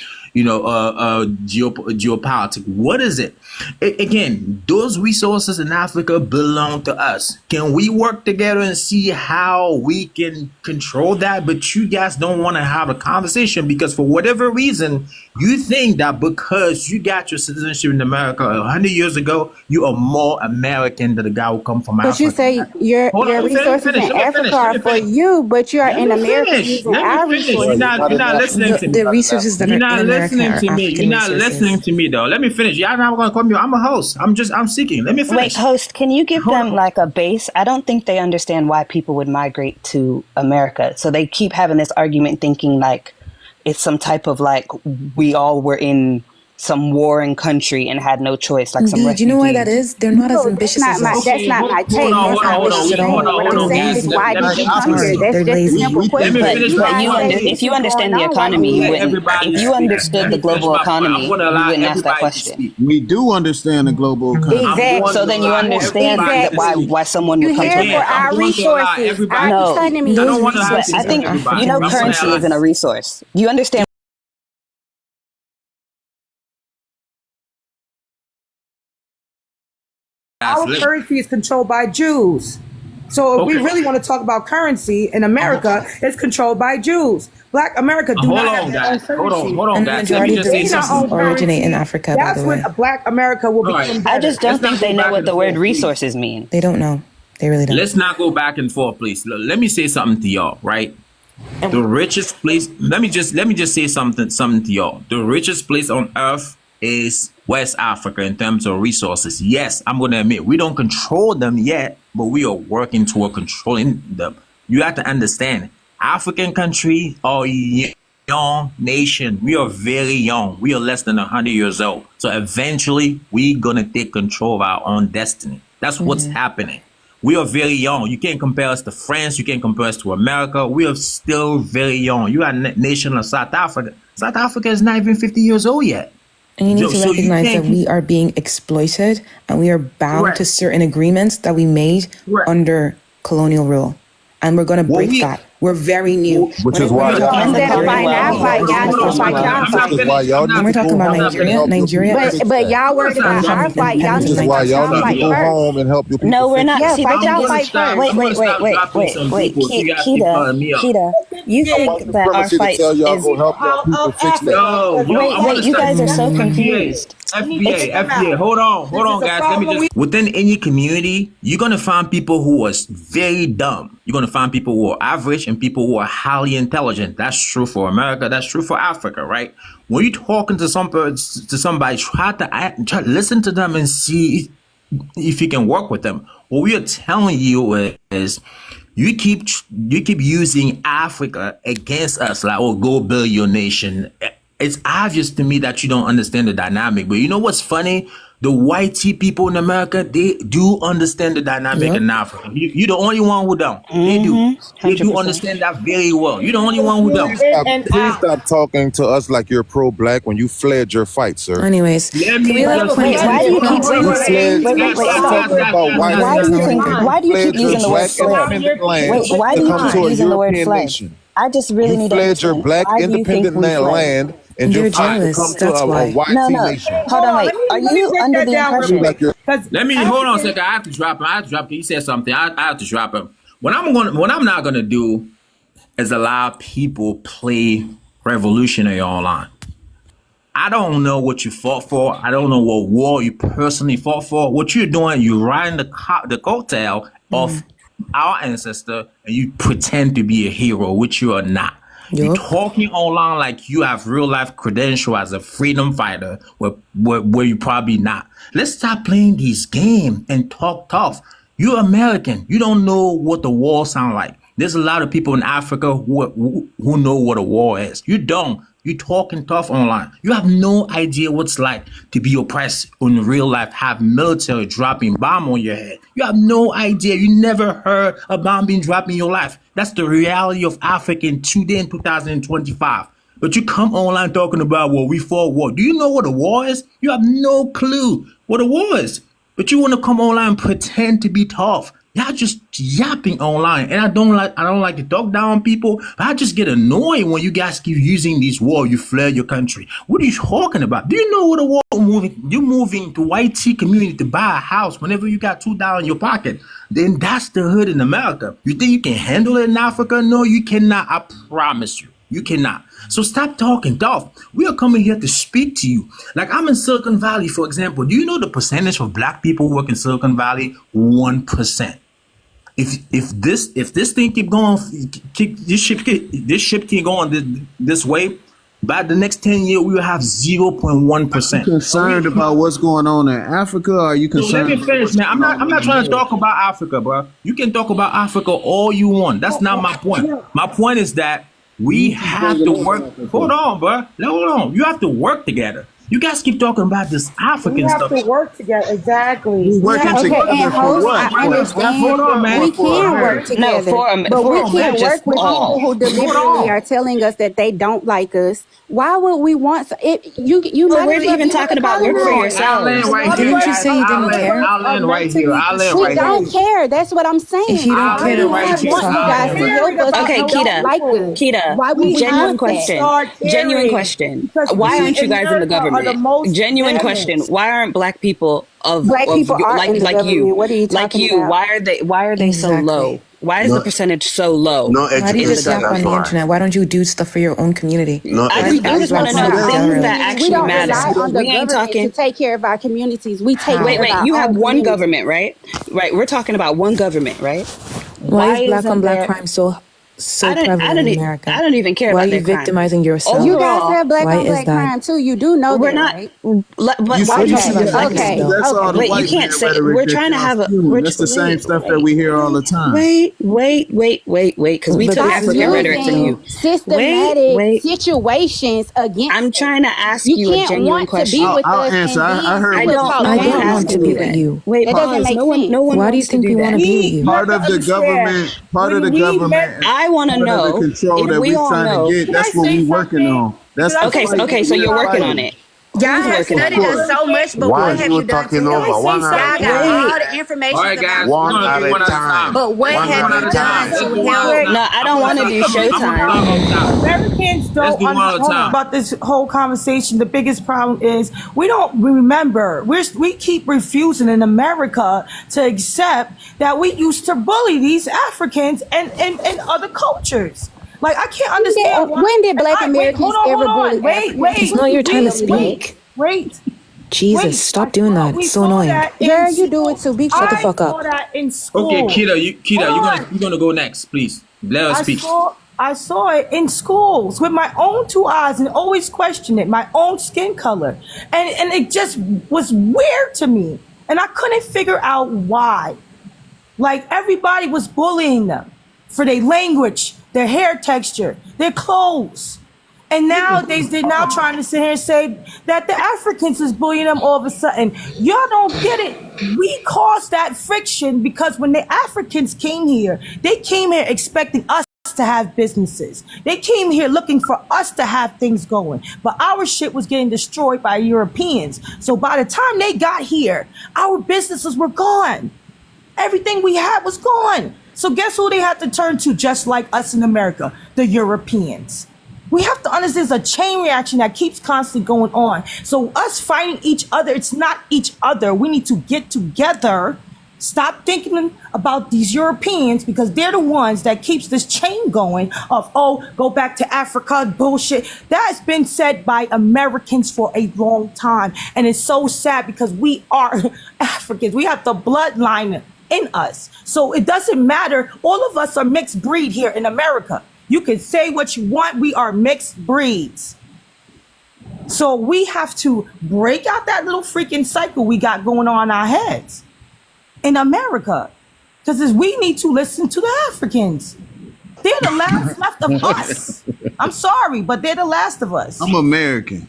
geopolitics? What is it? Again, those resources in Africa belong to us. Can we work together and see how we can control that? But you guys don't want to have a conversation because for whatever reason, you think that because you got your citizenship in America 100 years ago, you are more American than the guy who come from Africa. But you say your resources in Africa are for you, but you are in America using our resources. You're not listening to me. The resources that are in America are African You're not listening to me, though. Let me finish. Y'all not going to call me. I'm a host. I'm seeking. Let me finish. Wait, host, can you give them like a base? I don't think they understand why people would migrate to America. So they keep having this argument thinking like it's some type of like we all were in some warring country and had no choice, like some refugees. Do you know why that is? They're not as ambitious as us. That's not my take. Hold on. If you understand the economy, if you understood the global economy, you wouldn't ask that question. We do understand the global economy. Exactly. So then you understand why someone would come to America. For our resources, our economy. I think currency isn't a resource. You understand. Our currency is controlled by Jews. So if we Okay. really want to talk about currency in America, it's controlled by Jews. Black America do Hold not on, have their own guys. currency. Hold on, And the guys. Let me majority of just the say Gain our resources something. own originate in currency. Africa, by That's the when way. Black America will All right. become I better. just don't Let's not think go they know back what and the word forth, please. resources mean. They don't know. They really don't. Let's not go back and forth, please. Let me say something to y'all, right? The richest place. Let me just say something to y'all. The richest place on earth is West Africa in terms of resources. Yes, I'm going to admit we don't control them yet, but we are working toward controlling them. You have to understand, African countries are young nation. We are very young. We are less than 100 years old. So eventually, we're going to take control of our own destiny. That's what's happening. We are very young. You can't compare us to France. You can't compare us to America. We are still very young. You are a nation of South Africa. South Africa is not even 50 years old yet. And you need to So you recognize that can't- we are being exploited and we are bound Correct. to certain agreements that we made Correct. under colonial rule. And we're going to break that. We're very new. Which is why Instead of fighting our fight, y'all need to fight y'all fight. Which is why y'all When we're need to talking go about home and Nigeria, help your Nigeria people is fix But that. y'all worried about Only our having fight. Y'all Which need is to why fight y'all y'all need to fight go first. home and help your people No, we're fix not. Yeah, See, fight the y'all thing is, fight first. wait, I'm wait, gonna wait, stop wait, dropping wait, some wait, people so you guys keep calling me out. Keita, you think that our supremacy to fight tell y'all is? go help y'all people fix that. Yo, Wait, I wanna wait, you start- guys are so FBA, confused. FBA, hold on, guys. Let me just. Within any community, you're gonna find people who are very dumb. You're gonna find people who are average and people who are highly intelligent. That's true for America. That's true for Africa, right? When you're talking to somebody, try to listen to them and see if you can work with them. What we are telling you is you keep using Africa against us, like, oh, go build your nation. It's obvious to me that you don't understand the dynamic. But you know what's funny? The white people in America, they do understand the dynamic in Africa. You're the only one who don't. They do. They do 100%. understand that very well. You're the only one who don't. Please stop talking to us like you're pro-black when you fled your fight, sir. Anyways, Let me we let just- Quincy Why do you keep? You fled. Stop talking about white Why do you think? supremacy. Why do you keep fled your using the word black fled? independent land Wait, why to do you come keep to a using the word European fled? nation. I just really You need to fled your understand. black Why do you think independent we fled? land and They're you're fighting to jealous, come to that's a why. white No, nation. hold on, wait. Are you under the impression? Like you're Let me hold on a second. I have to drop him. He said something. I have to drop him. What I'm not gonna do is allow people play revolutionary online. I don't know what you fought for. I don't know what war you personally fought for. What you're doing, you're riding the coattail of our ancestor, and you pretend to be a hero, which you are not. You're talking online like you have real life credential as a freedom fighter, where you probably not. Let's stop playing these games and talk tough. You're American. You don't know what the war sound like. There's a lot of people in Africa who know what a war is. You don't. You talking tough online. You have no idea what's like to be oppressed in real life, have military dropping bomb on your head. You have no idea. You never heard a bomb being dropped in your life. That's the reality of Africa today in 2025. But you come online talking about, well, we fought war. Do you know what a war is? You have no clue what a war is. But you want to come online and pretend to be tough. Y'all just yapping online, and I don't like to talk down on people. But I just get annoyed when you guys keep using these words. You fled your country. What are you talking about? Do you know what a war moving? You're moving to white tea community to buy a house whenever you got $2 in your pocket. Then that's the hood in America. You think you can handle it in Africa? No, you cannot. I promise you. You cannot. So stop talking tough. We are coming here to speak to you. Like, I'm in Silicon Valley, for example. Do you know the percentage of black people who work in Silicon Valley? 1%. If this thing keep going, this ship keep going this way, by the next 10 years we will have 0.1%. Concerned about what's going on in Africa? Or are you So let concerned? me finish, man. I'm not trying to talk about Africa, bro. You can talk about Africa all you want. That's not my point. My point is that we have to work. Hold on, bro. Hold on. You have to work together. You guys keep talking about this African We have stuff. to work together. Exactly. We working have to- together Okay, and for host, what? I understand. Hold on, man. We can work No, together, but for we a man, can't just work with all. people who deliberately are telling us that they don't like us. Why would we want it? You Well, might we're as well even be talking about work for colonized. yourselves. I'll land right here. Didn't you say you didn't care? I'll land right here. I'll land We right don't here. care. That's what I'm saying. If you don't Why care, do then we why want did you you talk guys about to it? help us? Okay, if you don't like us? Keita, Why would we genuine want question. that? Start caring. Genuine question. Because Why we aren't you in guys in the America are are the most genuine question. damaged. Why aren't black people Black people are in the government. What are you like talking you? about? Why are they so low? Why is the percentage so low? No Why do you just education. yap on That's the why. internet? Why don't you do stuff for your own community? No I just want to know things that We actually don't matter. rely on the We ain't government talking. to take care of our communities. We take Wait, care of wait. our You have own one communities. government, right? Right. We're talking about one government, right? Why is black isn't on black there? crime so prevalent in America? I don't even care Why about are you their crime. victimizing yourself? You guys Overall, have black Why on is black that? crime too. You do know we're that, not. right? But You why see, are you you talking see about that? black Okay. though? That's all the Wait, you white man can't say rhetoric we're that trying to y'all have a. spewing. That's the same stuff that we hear all the time. Wait, because we But took this Stop is African what rhetoric from using you. systematic Wait. situations against I'm us. trying to ask You you a can't genuine want to be question. with I'll us answer. and I then heard still what you talk No I one don't down has want to to to do be us. with that. you. Wait, That doesn't pause. make No sense. one Why do you wants to think do we want that. to be with you? part of the Understand, government, part of the when we met, government, I want to part of the know control if that we we all trying to know. get. can I That's what say we working something? on. That's Can I the say fight Okay, that so something? we're you're working on fighting. it. Y'all Who's have working on studied it? us so much, but Why what is have you you done to talking Can I over help? say one at a Y'all something? got time? all the Wait. All information right, guys, about we're One gonna at do a one at a time. time. but what Let's One do have at one a at you a done time. time. Let's to do one at a help? No, time. I don't want to do I'm gonna Showtime. start off top. Americans Let's don't do one at a hold on time. about this whole conversation. The biggest problem is we don't remember. We keep refusing in America to accept that we used to bully these Africans and other cultures. Like I can't understand why. When did Black Wait, hold Americans on, ever bully wait, Africans? It's wait, not your time to wait, speak. wait. Jesus, stop doing that. We It's so saw annoying. that in Girl, you do it school. too. Be Shut the I fuck saw up. that in Okay, school. Kita, Hold on. you're gonna go next, please. Let us speak. I saw it in schools with my own two eyes and always questioned it, my own skin color. And it just was weird to me. And I couldn't figure out why. Like everybody was bullying them for their language, their hair texture, their clothes. And nowadays they're now trying to sit here and say that the Africans is bullying them all of a sudden. Y'all don't get it. We caused that friction because when the Africans came here, they came here expecting us to have businesses. They came here looking for us to have things going. But our shit was getting destroyed by Europeans. So by the time they got here, our businesses were gone. Everything we had was gone. So guess who they had to turn to, just like us in America? The Europeans. We have to understand there's a chain reaction that keeps constantly going on. So us fighting each other, it's not each other. We need to get together. Stop thinking about these Europeans because they're the ones that keeps this chain going of, oh, go back to Africa, bullshit. That has been said by Americans for a long time. And it's so sad because we are Africans. We have the bloodline in us. So it doesn't matter. All of us are mixed breed here in America. You can say what you want. We are mixed breeds. So we have to break out that little freaking cycle we got going on in our heads in America. Because we need to listen to the Africans. They're the last left of us. I'm sorry, but they're the last of us. I'm American.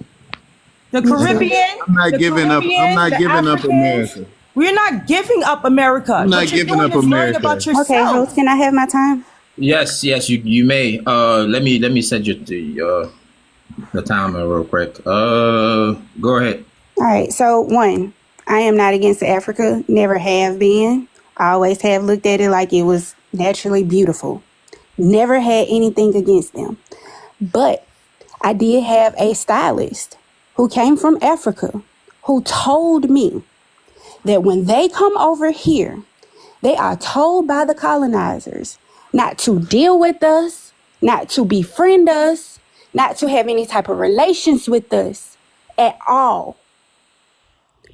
The Caribbean. I'm not the giving up. Caribbean, I'm not the giving up Africans. America. We're not giving up America. I'm not What you're giving doing up is learning America. about yourself. Okay, host, can I have my time? Yes, you may. Let me set you the timer real quick. Go ahead. All right, so one, I am not against Africa, never have been. I always have looked at it like it was naturally beautiful. Never had anything against them. But I did have a stylist who came from Africa who told me that when they come over here, they are told by the colonizers not to deal with us, not to befriend us, not to have any type of relations with us at all.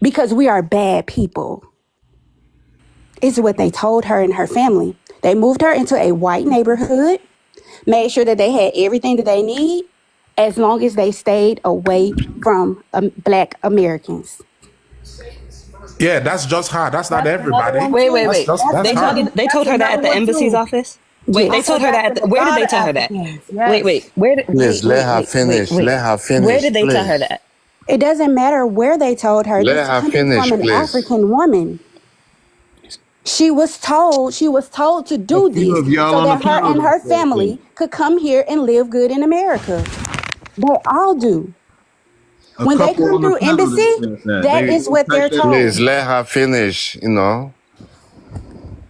Because we are bad people. Is what they told her and her family. They moved her into a white neighborhood, made sure that they had everything that they need, as long as they stayed away from Black Americans. Yeah, that's just her. That's not everybody. Wait. That's her. They told her that at the embassy's office? Wait, they told her that. Where did they tell her that? Wait. Where did? Please let her finish. Let her finish. Where did they tell her please. that? It doesn't matter where they told her. Let This her coming finish, from an please. African woman. She was told to do A few this of y'all so on that the her panel and her said family could come here and live good in America. They all do. A When they couple come on the through panel embassy, that said that. that They is what they're typed that told. Please let her finish.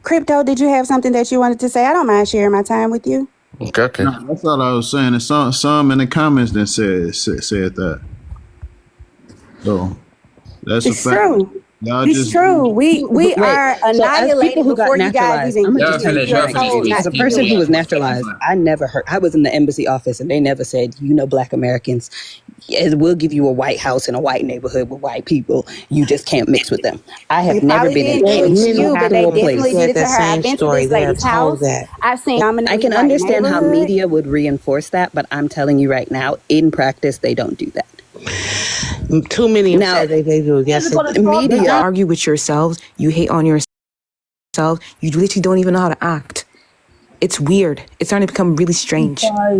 Crypto, did you have something that you wanted to say? I don't mind sharing my time with you. Okay. No, that's all I was saying. And some in the comments that said that. So that's a It's fact. true. Y'all It's just true. We Wait, are so as annihilated people who got before you guys naturalized, even I'm get gonna Y'all just to tell finish. you, Y'all your finish. told as not a to do person who it. was naturalized, I never heard. I was in the embassy office, and they never said, Black Americans, yes, we'll give you a white house in a white neighborhood with white people. You just can't mix with them. I They have never probably been in didn't do it to any you, but they single definitely place. did it to her. I've been to this lady's house. I've seen I predominantly can white understand how neighborhood. media would reinforce that, but I'm telling you right now, in practice, they don't do that. Too many Now, said they do. Yes, they do. media. You argue with yourselves. You hate on yourself. You literally don't even know how to act. It's weird. It's starting to become really strange. All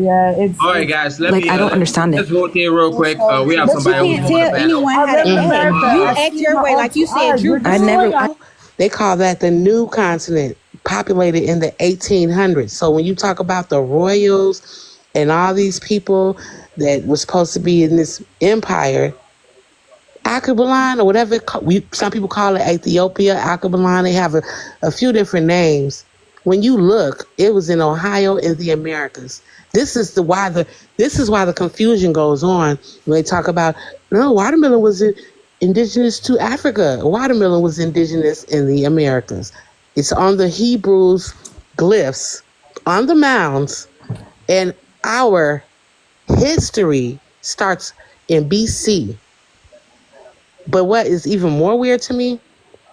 right, guys. Let Like, me. I don't understand it. Let's vote here real quick. We have But you somebody can't else on the tell panel. anyone how to act. You act your way, like you said. Drew. They call that the new continent, populated in the 1800s. So when you talk about the royals and all these people that were supposed to be in this empire, Akabalan or whatever, some people call it Ethiopia, Akabalan, they have a few different names. When you look, it was in Ohio in the Americas. This is why the confusion goes on when they talk about, no, watermelon was indigenous to Africa. Watermelon was indigenous in the Americas. It's on the Hebrews glyphs, on the mounds, and our history starts in BC. But what is even more weird to me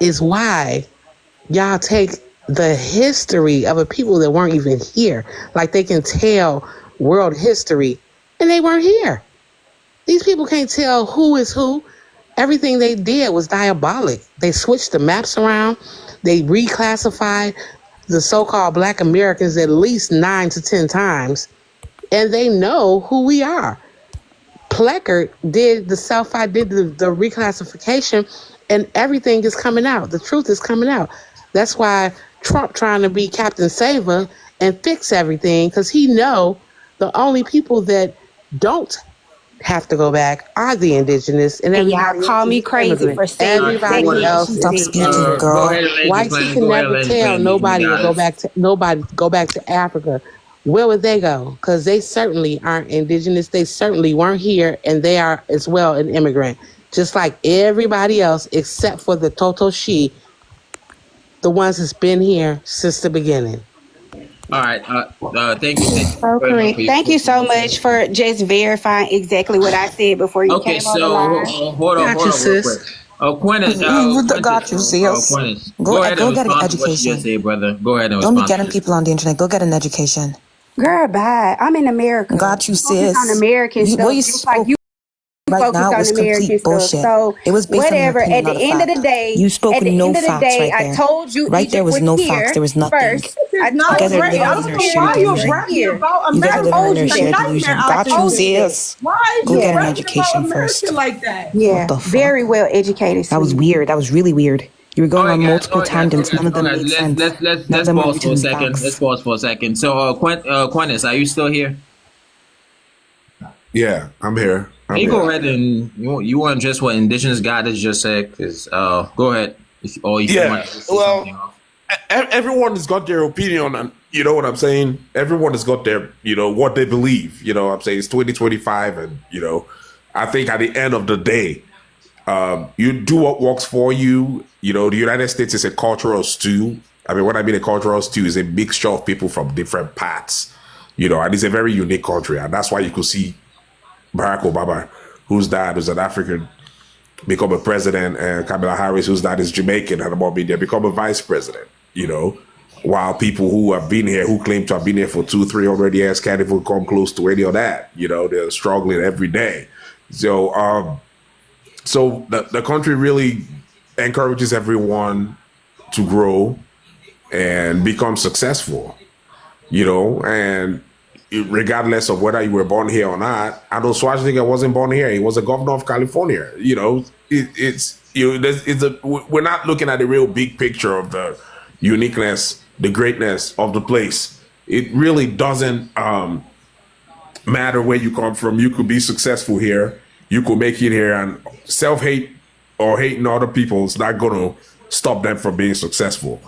is why y'all take the history of a people that weren't even here. Like they can tell world history and they weren't here. These people can't tell who is who. Everything they did was diabolic. They switched the maps around. They reclassified the so-called Black Americans at least 9 to 10 times. And they know who we are. Pleckert did the reclassification, and everything is coming out. The truth is coming out. That's why Trump trying to be Captain Saver and fix everything, because he know the only people that don't have to go back are the indigenous, and And y'all everybody call else me is crazy immigrant. for saying Everybody exactly else what is she Stop said. speaking, Go ahead, girl. ladies. Whites Plan. can Go ahead, never ladies. tell Plan. nobody to go Guys. back to Africa. Where would they go? Because they certainly aren't indigenous. They certainly weren't here, and they are as well an immigrant, just like everybody else, except for the Totoshi, the ones that's been here since the beginning. All right. Thank you. Thank you So very much correct. for your Thank you so much for just verifying exactly what I said before you Okay, came on the so line. hold on Got you, real quick. sis. Got you, sis. Quentin, Go go ahead and get an respond to what you just education. said, brother. Go ahead and Don't be respond. getting people on the internet. Go get an education. Girl, bye. I'm in America. Got you, Focus on sis. American What stuff, you just like spoke you right focus now on was American complete stuff. bullshit. So It was based on an whatever. opinion, At not the a end of fact. the day, You spoke at with the no end of the facts day, right I there. told you Right Egypt there was was no here facts. There was nothing. first. I Not You guys told are you great. living I in don't your know sheer why Egypt you're was delusion. bragging here. about You guys I are America. living in told your you It's a sheer that. nightmare delusion. out Got I there. you, told you that. sis. Why is Go you get an bragging about education America first. like that? Yeah, What the fuck? very well educated, That was sweetie. weird. That was really weird. You were All going right, on guys. multiple tangents. None of All them right. made sense. None of Let's them were pause for rooted a in second. Let's facts. pause for a second. So, Quentin, are you still here? Yeah, I'm here. Can I'm you go here. ahead and you want just what Indigenous Goddess just said? Because go ahead. If you want Yeah. to say something Well, off. everyone has got their opinion, and you know what I'm saying. Everyone has got their, what they believe. You know what I'm saying. It's 2025, and I think at the end of the day, you do what works for you. The United States is a cultural stew. I mean, what I mean a cultural stew is a mixture of people from different parts. And it's a very unique country, and that's why you could see Barack Obama, whose dad was an African, become a president, and Kamala Harris, whose dad is Jamaican, and about they become a vice president. While people who have been here, who claim to have been here for 200-300 years, can't even come close to any of that. They're struggling every day. So, the country really encourages everyone to grow and become successful. And regardless of whether you were born here or not. Arnold Schwarzenegger wasn't born here; he was a governor of California. We're not looking at the real big picture of the uniqueness, the greatness of the place. It really doesn't matter where you come from. You could be successful here. You could make it here, and self-hate or hating other people is not going to stop them from being successful.